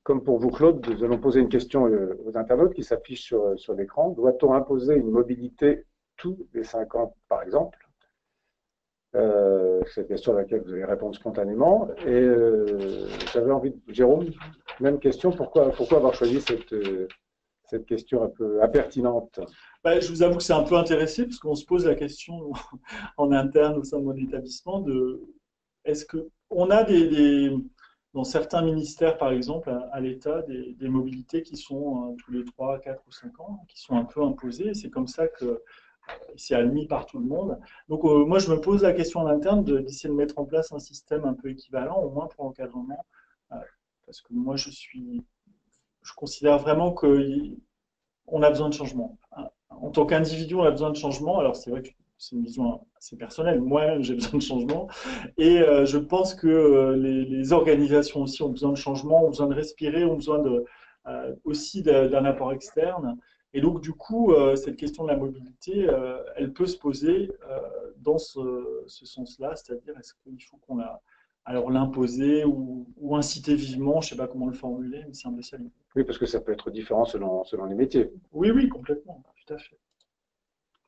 comme pour vous, Claude, nous allons poser une question aux internautes qui s'affiche sur l'écran. Doit-on imposer une mobilité tous les 5 ans, par exemple? C'est une question à laquelle vous allez répondre spontanément. Et j'avais envie Jérôme, même question, pourquoi avoir choisi cette question un peu impertinente? Je vous avoue que c'est un peu intéressé, parce qu'on se pose la question en interne au sein de mon établissement de est-ce qu'on a dans certains ministères, par exemple, à l'État, des mobilités qui sont tous les 3, 4 ou 5 ans, qui sont un peu imposées. C'est comme ça que c'est admis par tout le monde. Donc, moi, je me pose la question en interne d'essayer de mettre en place un système un peu équivalent, au moins pour l'encadrement, parce que moi, je considère vraiment qu'on a besoin de changement. En tant qu'individu, on a besoin de changement. Alors, c'est vrai que c'est une vision assez personnelle. Moi-même, j'ai besoin de changement. Et je pense que les organisations aussi ont besoin de changement, ont besoin de respirer, ont besoin aussi d'un apport externe. Et donc, du coup, cette question de la mobilité, elle peut se poser dans ce sens-là, c'est-à-dire est-ce qu'il faut qu'on l'imposer ou inciter vivement, je ne sais pas comment le formuler, mais c'est un peu ça l'idée. Oui, parce que ça peut être différent selon les métiers. Oui, oui, complètement, tout à fait.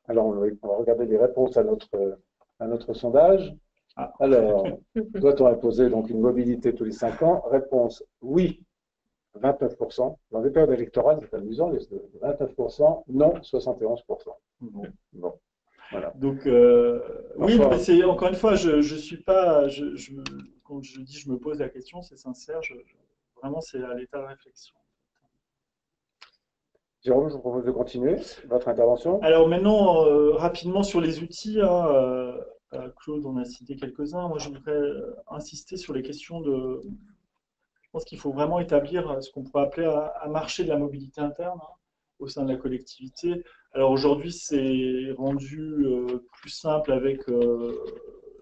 Alors, on va regarder les réponses à notre sondage. Ah. Alors, doit-on imposer donc une mobilité tous les 5 ans? Réponse oui, 29%. Dans des périodes électorales, c'est amusant, 29%, non, 71%. Bon, voilà. Donc, oui, mais c'est encore une fois, je suis pas, quand je dis je me pose la question, c'est sincère, vraiment c'est à l'état de réflexion. Jérôme, je vous propose de continuer votre intervention. Alors maintenant, rapidement sur les outils, hein, Claude en a cité quelques-uns. Moi, je voudrais insister sur les questions je pense qu'il faut vraiment établir ce qu'on pourrait appeler un marché de la mobilité interne, hein, au sein de la collectivité. Alors aujourd'hui, c'est rendu plus simple avec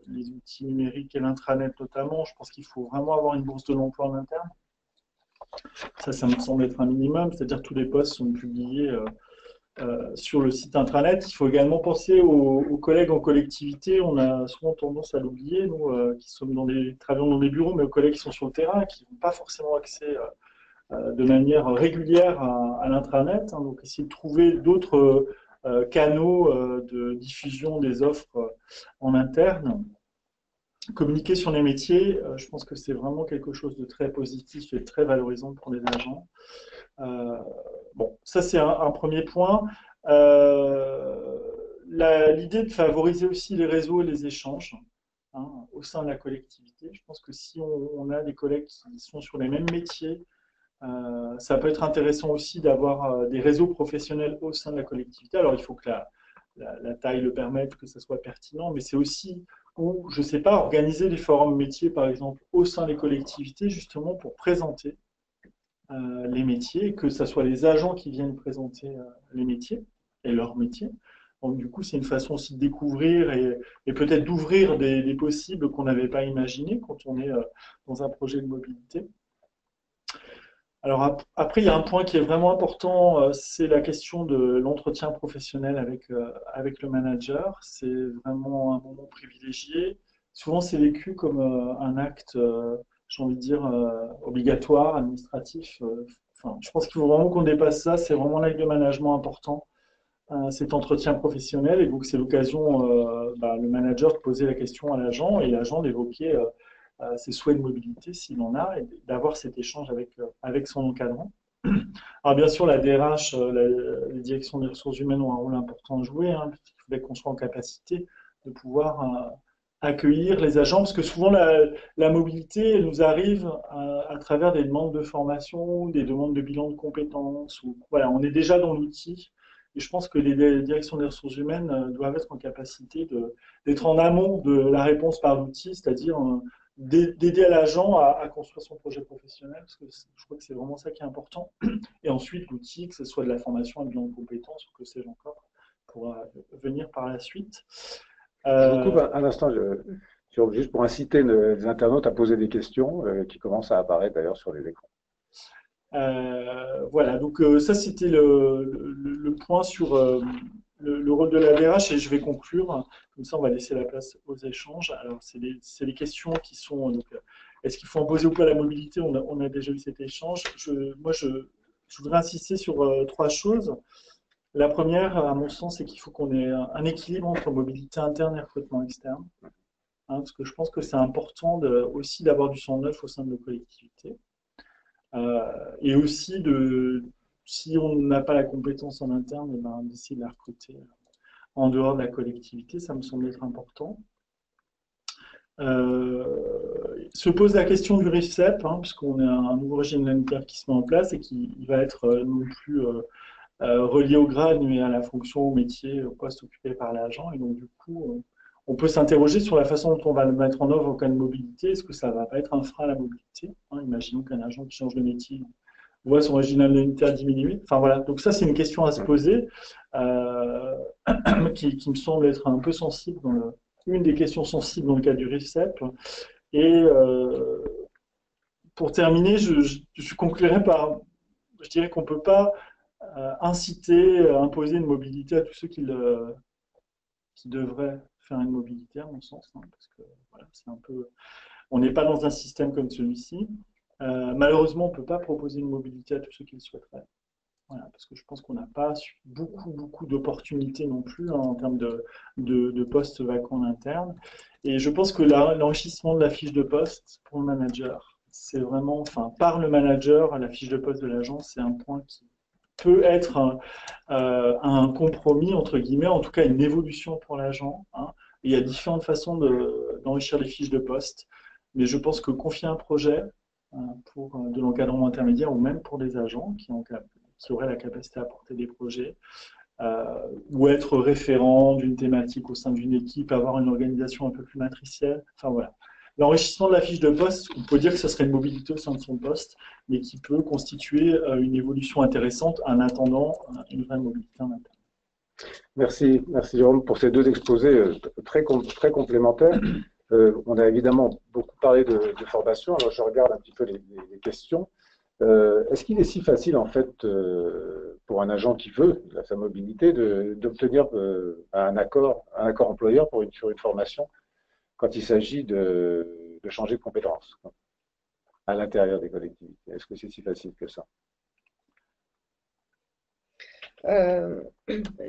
les outils numériques et l'intranet notamment. Je pense qu'il faut vraiment avoir une bourse de l'emploi en interne. Ça me semble être un minimum, c'est-à-dire tous les postes sont publiés sur le site intranet. Il faut également penser aux collègues en collectivité. On a souvent tendance à l'oublier, nous qui travaillons dans des bureaux, mais aux collègues qui sont sur le terrain, qui n'ont pas forcément accès de manière régulière à l'intranet. Hein. Donc, essayer de trouver d'autres canaux de diffusion des offres en interne. Communiquer sur les métiers, je pense que c'est vraiment quelque chose de très positif et très valorisant pour les agents. Bon, ça c'est un premier point. L'idée de favoriser aussi les réseaux et les échanges, hein, au sein de la collectivité. Je pense que si on a des collègues qui sont sur les mêmes métiers, ça peut être intéressant aussi d'avoir des réseaux professionnels au sein de la collectivité. Alors il faut que la taille le permette, que ça soit pertinent, mais c'est aussi, ou je ne sais pas, organiser des forums métiers, par exemple, au sein des collectivités, justement pour présenter les métiers, que ce soit les agents qui viennent présenter les métiers et leurs métiers. Donc du coup, c'est une façon aussi de découvrir et peut-être d'ouvrir des possibles qu'on n'avait pas imaginés quand on est dans un projet de mobilité. Alors après, il y a un point qui est vraiment important, c'est la question de l'entretien professionnel avec le manager. C'est vraiment un moment privilégié. Souvent, c'est vécu comme un acte, j'ai envie de dire, obligatoire, administratif. Enfin, je pense qu'il faut vraiment qu'on dépasse ça. C'est vraiment l'acte de management important, cet entretien professionnel. Et donc, c'est l'occasion, le manager de poser la question à l'agent et l'agent d'évoquer ses souhaits de mobilité s'il en a, et d'avoir cet échange avec son encadrant. Alors bien sûr, la DRH, les directions des ressources humaines ont un rôle important à jouer, hein, parce qu'il faudrait qu'on soit en capacité de pouvoir accueillir les agents, parce que souvent la mobilité elle nous arrive à travers des demandes de formation, des demandes de bilan de compétences, voilà, on est déjà dans l'outil. Et je pense que les directions des ressources humaines doivent être en capacité d'être en amont de la réponse par l'outil, c'est-à-dire d'aider l'agent à construire son projet professionnel, parce que je crois que c'est vraiment ça qui est important. Et ensuite, l'outil, que ce soit de la formation, un bilan de compétences, ou que sais-je encore, pourra venir par la suite. Je vous coupe un instant, juste pour inciter les internautes à poser des questions qui commencent à apparaître d'ailleurs sur les écrans. Voilà, donc ça c'était le point sur le rôle de la DRH et je vais conclure, comme ça on va laisser la place aux échanges. Alors c'est les questions qui sont, est-ce qu'il faut imposer ou pas la mobilité? On a déjà eu cet échange. Moi je voudrais insister sur 3 choses. La première, à mon sens, c'est qu'il faut qu'on ait un équilibre entre mobilité interne et recrutement externe. Hein, parce que je pense que c'est important aussi d'avoir du sang neuf au sein de nos collectivités. Et aussi, si on n'a pas la compétence en interne, d'essayer de la recruter en dehors de la collectivité, ça me semble être important. Se pose la question du RIFSEP, hein, puisqu'on a un nouveau régime indemnitaire qui se met en place et qui va être non plus relié au grade, mais à la fonction, au métier, au poste occupé par l'agent. Et donc, du coup, on peut s'interroger sur la façon dont on va le mettre en œuvre au cas de mobilité. Est-ce que ça ne va pas être un frein à la mobilité, hein? Imaginons qu'un agent qui change de métier voit son régime indemnitaire diminuer. Enfin voilà, donc ça c'est une question à se poser euh, qui me semble être un peu sensible une des questions sensibles dans le cas du RIFSEP. Et pour terminer, je conclurai par, je dirais qu'on ne peut pas inciter, imposer une mobilité à tous ceux qui devraient faire une mobilité, à mon sens, hein, parce que voilà, c'est un peu, on n'est pas dans un système comme celui-ci. Malheureusement, on ne peut pas proposer une mobilité à tous ceux qui le souhaiteraient. Voilà, parce que je pense qu'on n'a pas beaucoup d'opportunités non plus, hein, en termes de postes vacants en interne. Et je pense que l'enrichissement de la fiche de poste pour le manager, c'est vraiment, enfin, par le manager, la fiche de poste de l'agence, c'est un point qui peut être un compromis, entre guillemets, en tout cas une évolution pour l'agent, hein. Il y a différentes façons d'enrichir les fiches de poste, mais je pense que confier un projet pour de l'encadrement intermédiaire ou même pour des agents qui auraient la capacité à porter des projets, ou être référent d'une thématique au sein d'une équipe, avoir une organisation un peu plus matricielle. Enfin voilà. L'enrichissement de la fiche de poste, on peut dire que ce serait une mobilité au sein de son poste, mais qui peut constituer une évolution intéressante en attendant une vraie mobilité en interne. Merci, merci Jérôme pour ces deux exposés très complémentaires. On a évidemment beaucoup parlé de formation, alors je regarde un petit peu les questions. Est-ce qu'il est si facile, en fait, pour un agent qui veut sa mobilité, d'obtenir un accord employeur sur une formation quand il s'agit de changer de compétence à l'intérieur des collectivités? Est-ce que c'est si facile que ça?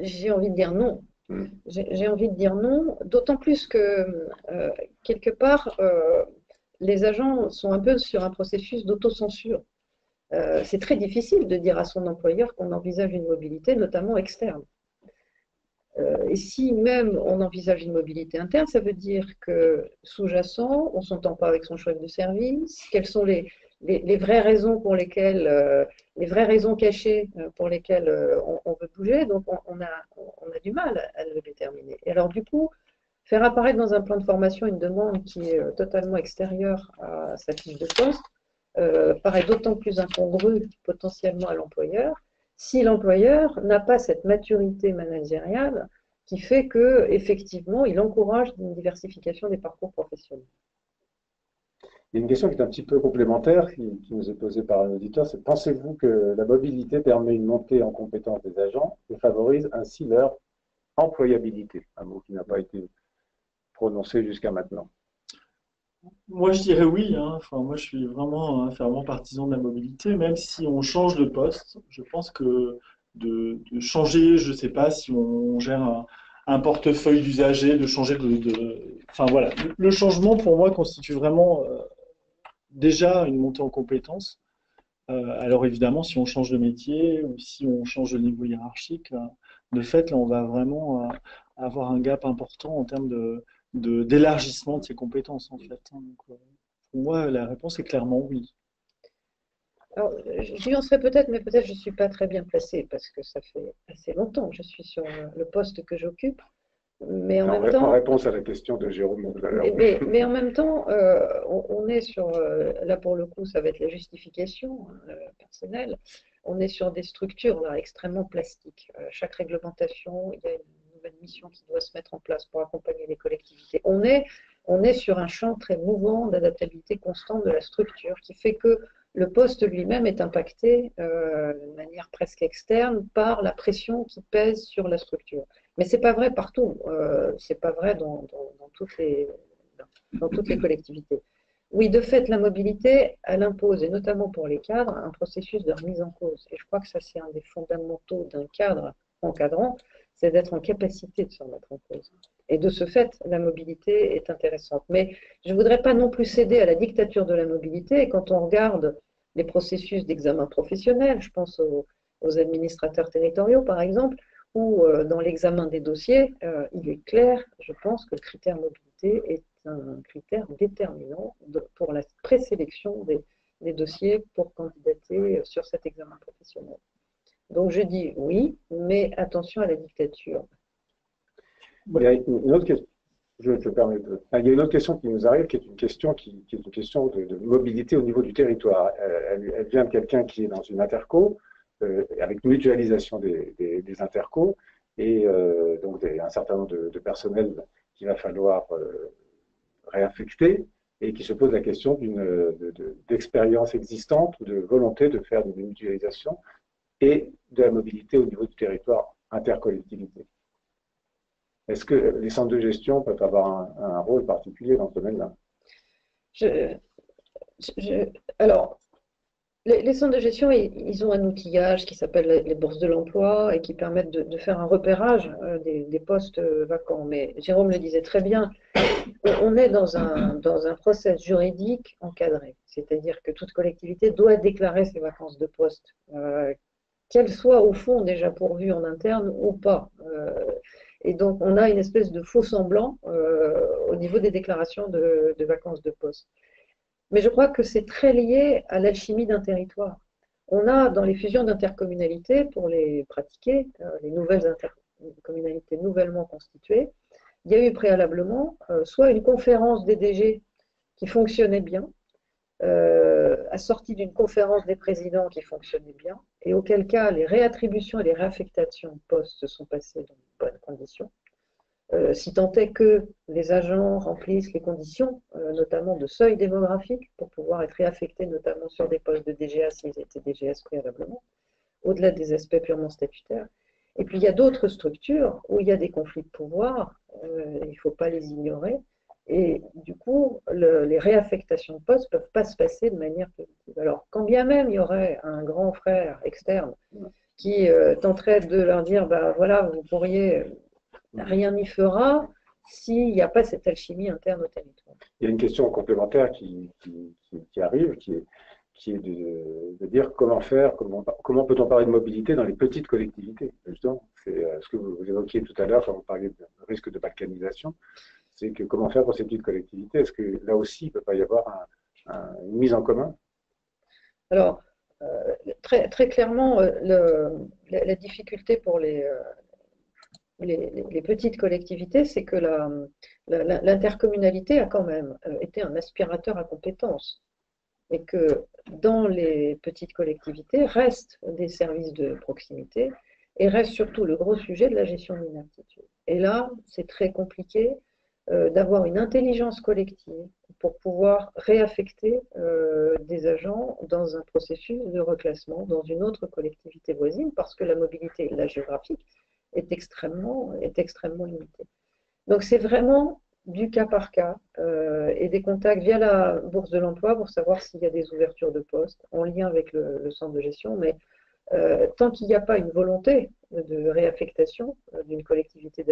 J'ai envie de dire non. J'ai envie de dire non, d'autant plus que, quelque part, les agents sont un peu sur un processus d'autocensure. C'est très difficile de dire à son employeur qu'on envisage une mobilité, notamment externe. Et si même on envisage une mobilité interne, ça veut dire que sous-jacent, on ne s'entend pas avec son chef de service, quelles sont les vraies raisons pour lesquelles, les vraies raisons cachées pour lesquelles on veut bouger, donc on a du mal à le déterminer. Et alors du coup, faire apparaître dans un plan de formation une demande qui est totalement extérieure à sa fiche de poste paraît d'autant plus incongru potentiellement à l'employeur si l'employeur n'a pas cette maturité managériale qui fait qu'effectivement, il encourage une diversification des parcours professionnels. Il y a une question qui est un petit peu complémentaire, qui nous est posée par un auditeur, c'est: pensez-vous que la mobilité permet une montée en compétence des agents et favorise ainsi leur employabilité? Un mot qui n'a pas été prononcé jusqu'à maintenant. Moi, je dirais oui, hein. Enfin, moi, je suis vraiment un fervent partisan de la mobilité, même si on change de poste. Je pense que de changer, je ne sais pas si on gère un portefeuille d'usagers, de changer Enfin voilà, le changement pour moi constitue vraiment déjà une montée en compétences. Alors évidemment, si on change de métier ou si on change de niveau hiérarchique, de fait, là, on va vraiment avoir un gap important en termes d'élargissement de ses compétences, en fait, hein. Donc, pour moi, la réponse est clairement oui. Alors, je nuancerai peut-être, mais peut-être je ne suis pas très bien placée parce que ça fait assez longtemps que je suis sur le poste que j'occupe. Mais en même temps, en réponse à la question de Jérôme tout à l'heure. mais en même temps, on est sur, là pour le coup, ça va être la justification personnelle, on est sur des structures là, extrêmement plastiques. Chaque réglementation, il y a une nouvelle mission qui doit se mettre en place pour accompagner les collectivités. On est sur un champ très mouvant d'adaptabilité constante de la structure qui fait que le poste lui-même est impacté de manière presque externe par la pression qui pèse sur la structure. Mais ce n'est pas vrai partout, ce n'est pas vrai dans toutes les collectivités. Oui, de fait, la mobilité, elle impose, et notamment pour les cadres, un processus de remise en cause. Et je crois que ça, c'est un des fondamentaux d'un cadre encadrant, c'est d'être en capacité de se remettre en cause. Et de ce fait, la mobilité est intéressante. Mais je ne voudrais pas non plus céder à la dictature de la mobilité. Et quand on regarde les processus d'examen professionnel, je pense aux administrateurs territoriaux, par exemple, ou dans l'examen des dossiers, il est clair, je pense, que le critère mobilité est un critère déterminant pour la présélection des dossiers pour candidater sur cet examen professionnel. Donc je dis oui, mais attention à la dictature. Il y a une autre question. Il y a une autre question qui nous arrive, qui est une question, de mobilité au niveau du territoire. Elle vient de quelqu'un qui est dans une interco, avec une mutualisation des intercos, et donc un certain nombre de personnel qu'il va falloir réaffecter, et qui se pose la question d'expérience existante, de volonté de faire une mutualisation et de la mobilité au niveau du territoire intercollectivité. Est-ce que les centres de gestion peuvent avoir un rôle particulier dans ce domaine-là? Alors, les centres de gestion, ils ont un outillage qui s'appelle les bourses de l'emploi et qui permettent de faire un repérage des postes vacants. Mais Jérôme le disait très bien, on est dans un process juridique encadré. C'est-à-dire que toute collectivité doit déclarer ses vacances de poste, qu'elles soient au fond déjà pourvues en interne ou pas. Et donc, on a une espèce de faux semblant au niveau des déclarations de vacances de poste. Mais je crois que c'est très lié à l'alchimie d'un territoire. On a dans les fusions d'intercommunalités, pour les pratiquer, les nouvelles intercommunalités nouvellement constituées, il y a eu préalablement soit une conférence des DG qui fonctionnait bien, assortie d'une conférence des présidents qui fonctionnait bien, et auquel cas les réattributions et les réaffectations de postes se sont passées dans de bonnes conditions. Si tant est que les agents remplissent les conditions, notamment de seuil démographique, pour pouvoir être réaffectés notamment sur des postes de DGA s'ils étaient DGS préalablement, au-delà des aspects purement statutaires. Et puis il y a d'autres structures où il y a des conflits de pouvoir, il ne faut pas les ignorer, et du coup les réaffectations de postes ne peuvent pas se passer de manière positive. Alors quand bien même il y aurait un grand frère externe qui tenterait de leur dire, bah, voilà, vous pourriez... Rien n'y fera s'il n'y a pas cette alchimie interne au territoire. Il y a une question complémentaire qui arrive, qui est de dire comment faire, comment peut-on parler de mobilité dans les petites collectivités, justement. C'est ce que vous évoquiez tout à l'heure quand vous parliez de risque de balkanisation, c'est que comment faire pour ces petites collectivités? Est-ce que là aussi, il ne peut pas y avoir une mise en commun? Alors, très, très clairement, la difficulté pour les petites collectivités, c'est que l'intercommunalité a quand même été un aspirateur à compétences et que dans les petites collectivités restent des services de proximité et reste surtout le gros sujet de la gestion de l'inaptitude. Et là, c'est très compliqué d'avoir une intelligence collective pour pouvoir réaffecter des agents dans un processus de reclassement dans une autre collectivité voisine parce que la mobilité, la géographique, est extrêmement limitée. Donc c'est vraiment du cas par cas et des contacts via la bourse de l'emploi pour savoir s'il y a des ouvertures de postes en lien avec le centre de gestion. Mais tant qu'il n'y a pas une volonté de réaffectation d'une collectivité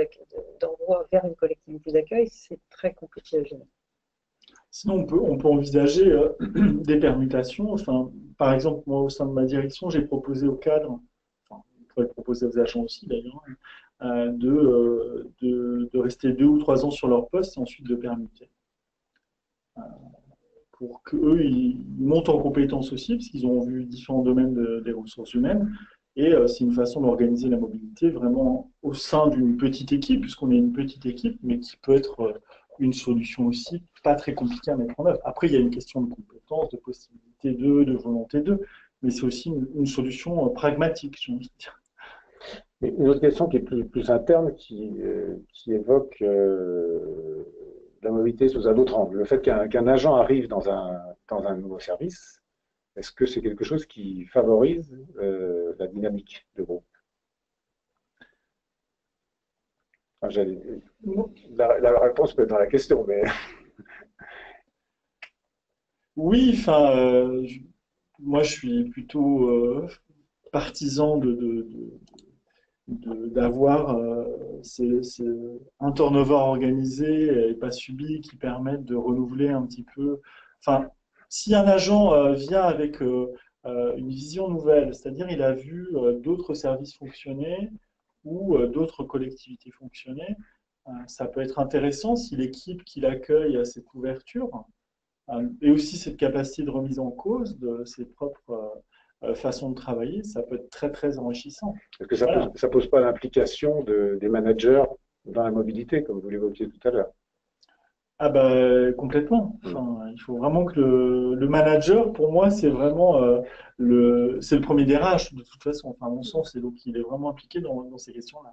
d'envoi vers une collectivité d'accueil, c'est très compliqué à gérer. Sinon, on peut envisager des permutations. Enfin, par exemple, moi, au sein de ma direction, j'ai proposé aux cadres, enfin, on pourrait le proposer aux agents aussi d'ailleurs, de rester 2 ou 3 ans sur leur poste et ensuite de permuter. Pour qu'eux, ils montent en compétences aussi, parce qu'ils ont vu différents domaines des ressources humaines. Et c'est une façon d'organiser la mobilité vraiment au sein d'une petite équipe, puisqu'on est une petite équipe, mais qui peut être une solution aussi pas très compliquée à mettre en œuvre. Après, il y a une question de compétences, de possibilité de volonté mais c'est aussi une solution pragmatique, j'ai envie de dire. Une autre question qui est plus interne, qui évoque la mobilité sous un autre angle. Le fait qu'un agent arrive dans un nouveau service, est-ce que c'est quelque chose qui favorise la dynamique de groupe? Enfin, la réponse peut être dans la question, mais... Oui, enfin, moi je suis plutôt partisan d'avoir un turnover organisé et pas subi qui permette de renouveler un petit peu. Enfin, si un agent vient avec une vision nouvelle, c'est-à-dire il a vu d'autres services fonctionner ou d'autres collectivités fonctionner, Ça peut être intéressant si l'équipe qui l'accueille a cette ouverture et aussi cette capacité de remise en cause de ses propres façons de travailler. Ça peut être très, très enrichissant. Est-ce que ça Voilà. pose pas l'implication des managers dans la mobilité, comme vous l'évoquiez tout à l'heure? Ah bah, complètement. Enfin, il faut vraiment que le manager, pour moi, c'est vraiment c'est le premier DRH de toute façon. Enfin, à mon sens, et donc il est vraiment impliqué dans ces questions-là.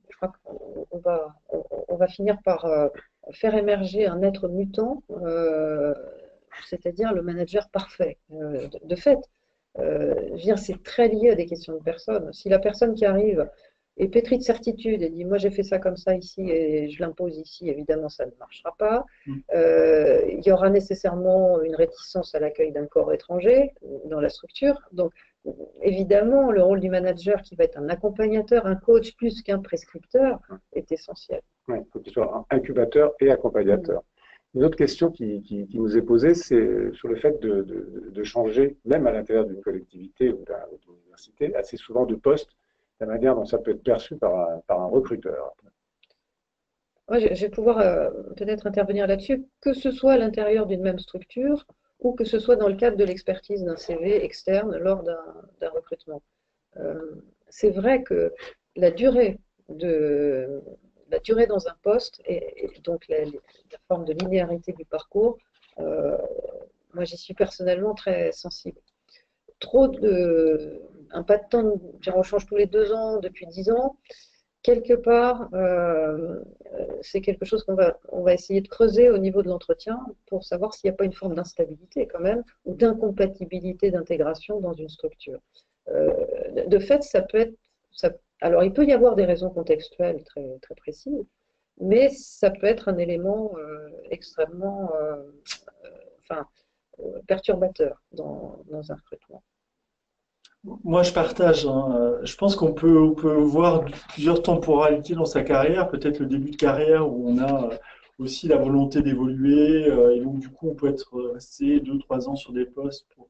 Je crois qu'on va finir par faire émerger un être mutant, c'est-à-dire le manager parfait. De fait, je veux dire, c'est très lié à des questions de personnes. Si la personne qui arrive est pétrie de certitude et dit moi j'ai fait ça comme ça ici et je l'impose ici, évidemment ça ne marchera pas. Il y aura nécessairement une réticence à l'accueil d'un corps étranger dans la structure. Donc évidemment, le rôle du manager qui va être un accompagnateur, un coach plus qu'un prescripteur est essentiel. Oui, il faut qu'il soit un incubateur et accompagnateur. Une autre question qui nous est posée, c'est sur le fait de changer, même à l'intérieur d'une collectivité ou d'une université, assez souvent de poste, la manière dont ça peut être perçu par un recruteur. Moi, je vais pouvoir peut-être intervenir là-dessus, que ce soit à l'intérieur d'une même structure ou que ce soit dans le cadre de l'expertise d'un CV externe lors d'un recrutement. C'est vrai que la durée dans un poste et donc la forme de linéarité du parcours, moi j'y suis personnellement très sensible. Un pas de temps, on change tous les 2 ans depuis 10 ans, quelque part, c'est quelque chose on va essayer de creuser au niveau de l'entretien pour savoir s'il n'y a pas une forme d'instabilité quand même ou d'incompatibilité d'intégration dans une structure. De fait, ça peut être. Alors, il peut y avoir des raisons contextuelles très, très précises, mais ça peut être un élément extrêmement perturbateur dans un recrutement. Moi, je partage. Je pense qu'on peut voir plusieurs temporalités dans sa carrière. Peut-être le début de carrière où on a aussi la volonté d'évoluer et donc du coup on peut être resté 2, 3 ans sur des postes pour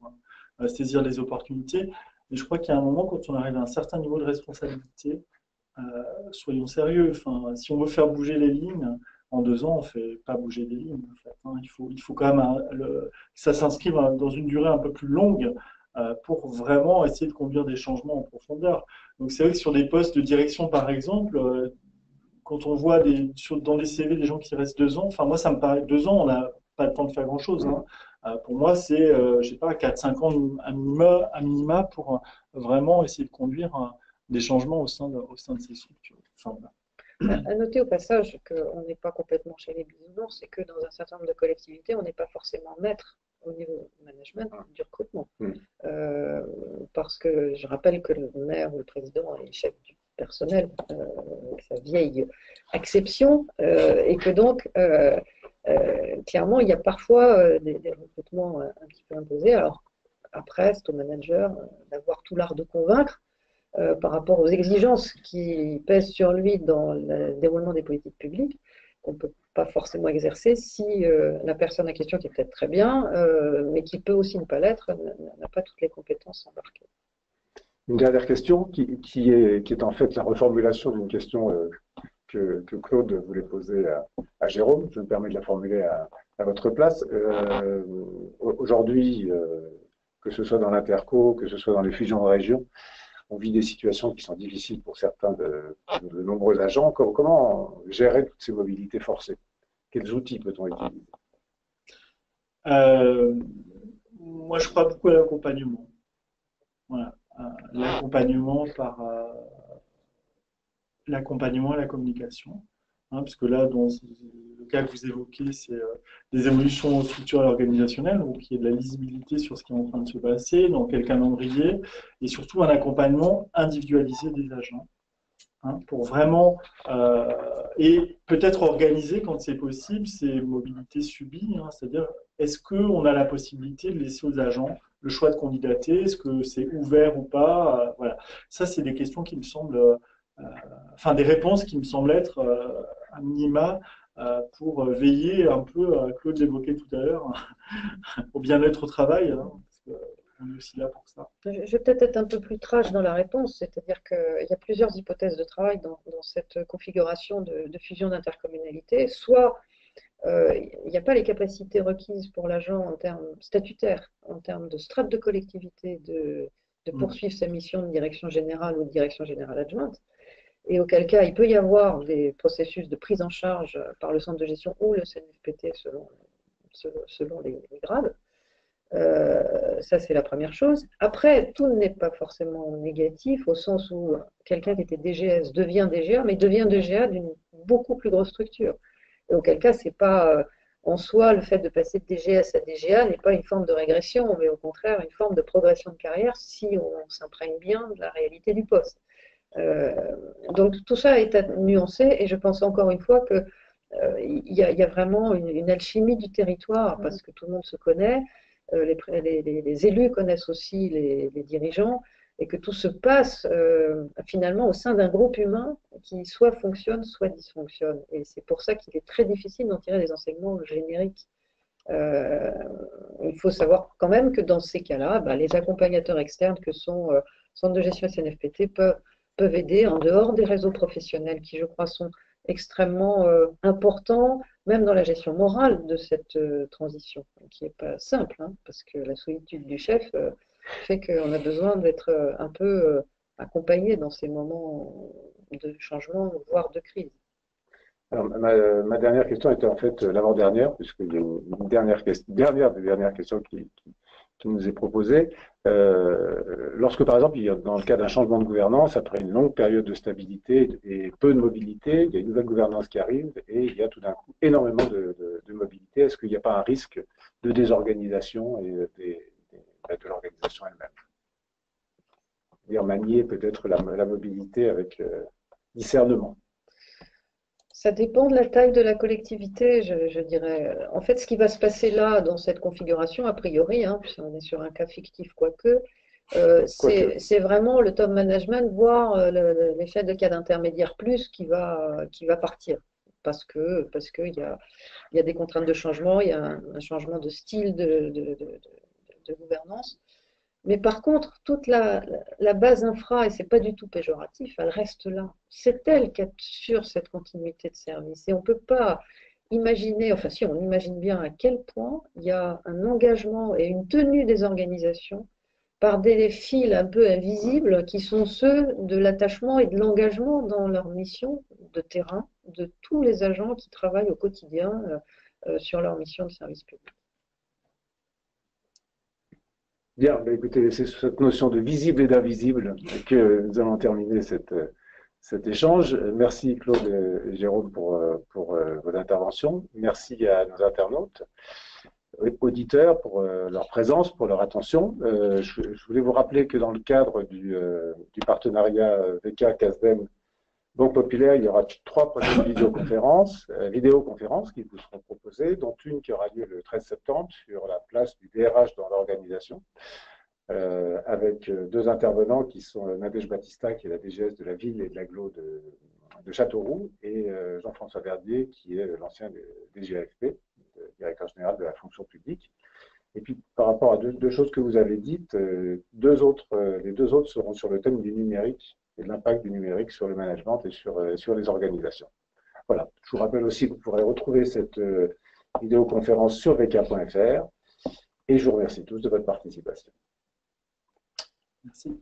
saisir les opportunités. Mais je crois qu'il y a un moment quand on arrive à un certain niveau de responsabilité, soyons sérieux. Enfin, si on veut faire bouger les lignes, en 2 ans, on ne fait pas bouger des lignes. En fait, hein. Il faut quand même que ça s'inscrive dans une durée un peu plus longue pour vraiment essayer de conduire des changements en profondeur. Donc c'est vrai que sur des postes de direction, par exemple, quand on voit dans des CV des gens qui restent 2 ans, enfin moi ça me paraît 2 ans, on n'a pas le temps de faire grand-chose. Hein. Pour moi, c'est, je sais pas, 4, 5 ans à minima pour vraiment essayer de conduire des changements au sein de ces structures. Enfin, À noter au passage qu'on n'est pas complètement chez les bisounours, c'est que dans un certain nombre de collectivités, on n'est pas forcément maître au niveau management du recrutement. Parce que je rappelle que le maire ou le président est chef du personnel, sa vieille acception, et que donc, clairement, il y a parfois des recrutements un petit peu imposés. Alors, après, c'est au manager d'avoir tout l'art de convaincre par rapport aux exigences qui pèsent sur lui dans le déroulement des politiques publiques, qu'on ne peut pas forcément exercer si la personne en question, qui est peut-être très bien, mais qui peut aussi ne pas l'être, n'a pas toutes les compétences embarquées. Une dernière question qui est en fait la reformulation d'une question que Claude voulait poser à Jérôme. Je me permets de la formuler à votre place. Aujourd'hui, que ce soit dans l'interco, que ce soit dans les fusions de régions, on vit des situations qui sont difficiles pour certains de nombreux agents. Comment gérer toutes ces mobilités forcées? Quels outils peut-on utiliser? Moi, je crois beaucoup à l'accompagnement. Voilà. L'accompagnement l'accompagnement et la communication. Parce que là, dans le cas que vous évoquez, c'est des évolutions structurelles organisationnelles, donc il y a de la lisibilité sur ce qui est en train de se passer, dans quel calendrier, et surtout un accompagnement individualisé des agents, pour vraiment, et peut-être organiser, quand c'est possible, ces mobilités subies, c'est-à-dire, est-ce qu'on a la possibilité de laisser aux agents le choix de candidater, est-ce que c'est ouvert ou pas, voilà. Ça, c'est des questions qui me semblent... des réponses qui me semblent être à minima pour veiller un peu, Claude l'évoquait tout à l'heure, au bien-être au travail. Parce que, on est aussi là pour ça. Je vais peut-être être un peu plus trash dans la réponse, c'est-à-dire qu'il y a plusieurs hypothèses de travail dans cette configuration de fusion d'intercommunalité. Soit il n'y a pas les capacités requises pour l'agent en termes statutaires, en termes de strate de collectivité, de poursuivre sa mission de direction générale ou de direction générale adjointe, et auquel cas il peut y avoir des processus de prise en charge par le centre de gestion ou le CNFPT selon les grades. Ça, c'est la première chose. Après, tout n'est pas forcément négatif au sens où quelqu'un qui était DGS devient DGA, mais devient DGA d'une beaucoup plus grosse structure. Et auquel cas, c'est pas en soi le fait de passer de DGS à DGA n'est pas une forme de régression, mais au contraire une forme de progression de carrière si on s'imprègne bien de la réalité du poste. Donc tout ça est à nuancer et je pense encore une fois que il y a vraiment une alchimie du territoire parce que tout le monde se connaît, les élus connaissent aussi les dirigeants et que tout se passe finalement au sein d'un groupe humain qui soit fonctionne, soit dysfonctionne. Et c'est pour ça qu'il est très difficile d'en tirer des enseignements génériques. Il faut savoir quand même que dans ces cas-là, les accompagnateurs externes que sont Centre de gestion CNFPT peuvent aider en dehors des réseaux professionnels qui, je crois, sont extrêmement importants, même dans la gestion morale de cette transition, qui n'est pas simple, hein, parce que la solitude du chef fait qu'on a besoin d'être un peu accompagné dans ces moments de changement, voire de crise. Alors, ma dernière question était en fait l'avant-dernière, puisqu'il y a une dernière question qui nous est proposée. Lorsque, par exemple, dans le cas d'un changement de gouvernance, après une longue période de stabilité et peu de mobilité, il y a une nouvelle gouvernance qui arrive et il y a tout d'un coup énormément de mobilité. Est-ce qu'il n'y a pas un risque de désorganisation et de l'organisation elle-même? C'est-à-dire manier peut-être la mobilité avec discernement. Ça dépend de la taille de la collectivité, je dirais. En fait, ce qui va se passer là, dans cette configuration, a priori, hein, puisqu'on est sur un cas fictif, quoique, c'est vraiment le top management, voire l'échelle de cas d'intermédiaire plus qui va partir. Parce qu'il y a des contraintes de changement, il y a un changement de style de gouvernance. Mais par contre, toute la base infra, et ce n'est pas du tout péjoratif, elle reste là. C'est elle qui assure cette continuité de service. Et on ne peut pas imaginer, enfin si on imagine bien à quel point il y a un engagement et une tenue des organisations par des fils un peu invisibles qui sont ceux de l'attachement et de l'engagement dans leur mission de terrain de tous les agents qui travaillent au quotidien sur leur mission de service public. Bien, écoutez, c'est sur cette notion de visible et d'invisible que nous allons terminer cet échange. Merci Claude et Jérôme pour vos interventions. Merci à nos internautes, auditeurs pour leur présence, pour leur attention. Je voulais vous rappeler que dans le cadre du partenariat VK-CASDEM Banque Populaire, il y aura 3 prochaines vidéoconférences qui vous seront proposées, dont une qui aura lieu le 13 septembre sur la place du DRH dans l'organisation, avec 2 intervenants qui sont Nadège Battista, qui est la DGS de la ville et de l'agglo de Châteauroux, et Jean-François Verdier, qui est l'ancien DGAFP, directeur général de la fonction publique. Et puis, par rapport à deux choses que vous avez dites, les 2 autres seront sur le thème du numérique et de l'impact du numérique sur le management et sur les organisations. Voilà. Je vous rappelle aussi que vous pourrez retrouver cette vidéoconférence sur vk.fr et je vous remercie tous de votre participation. Merci.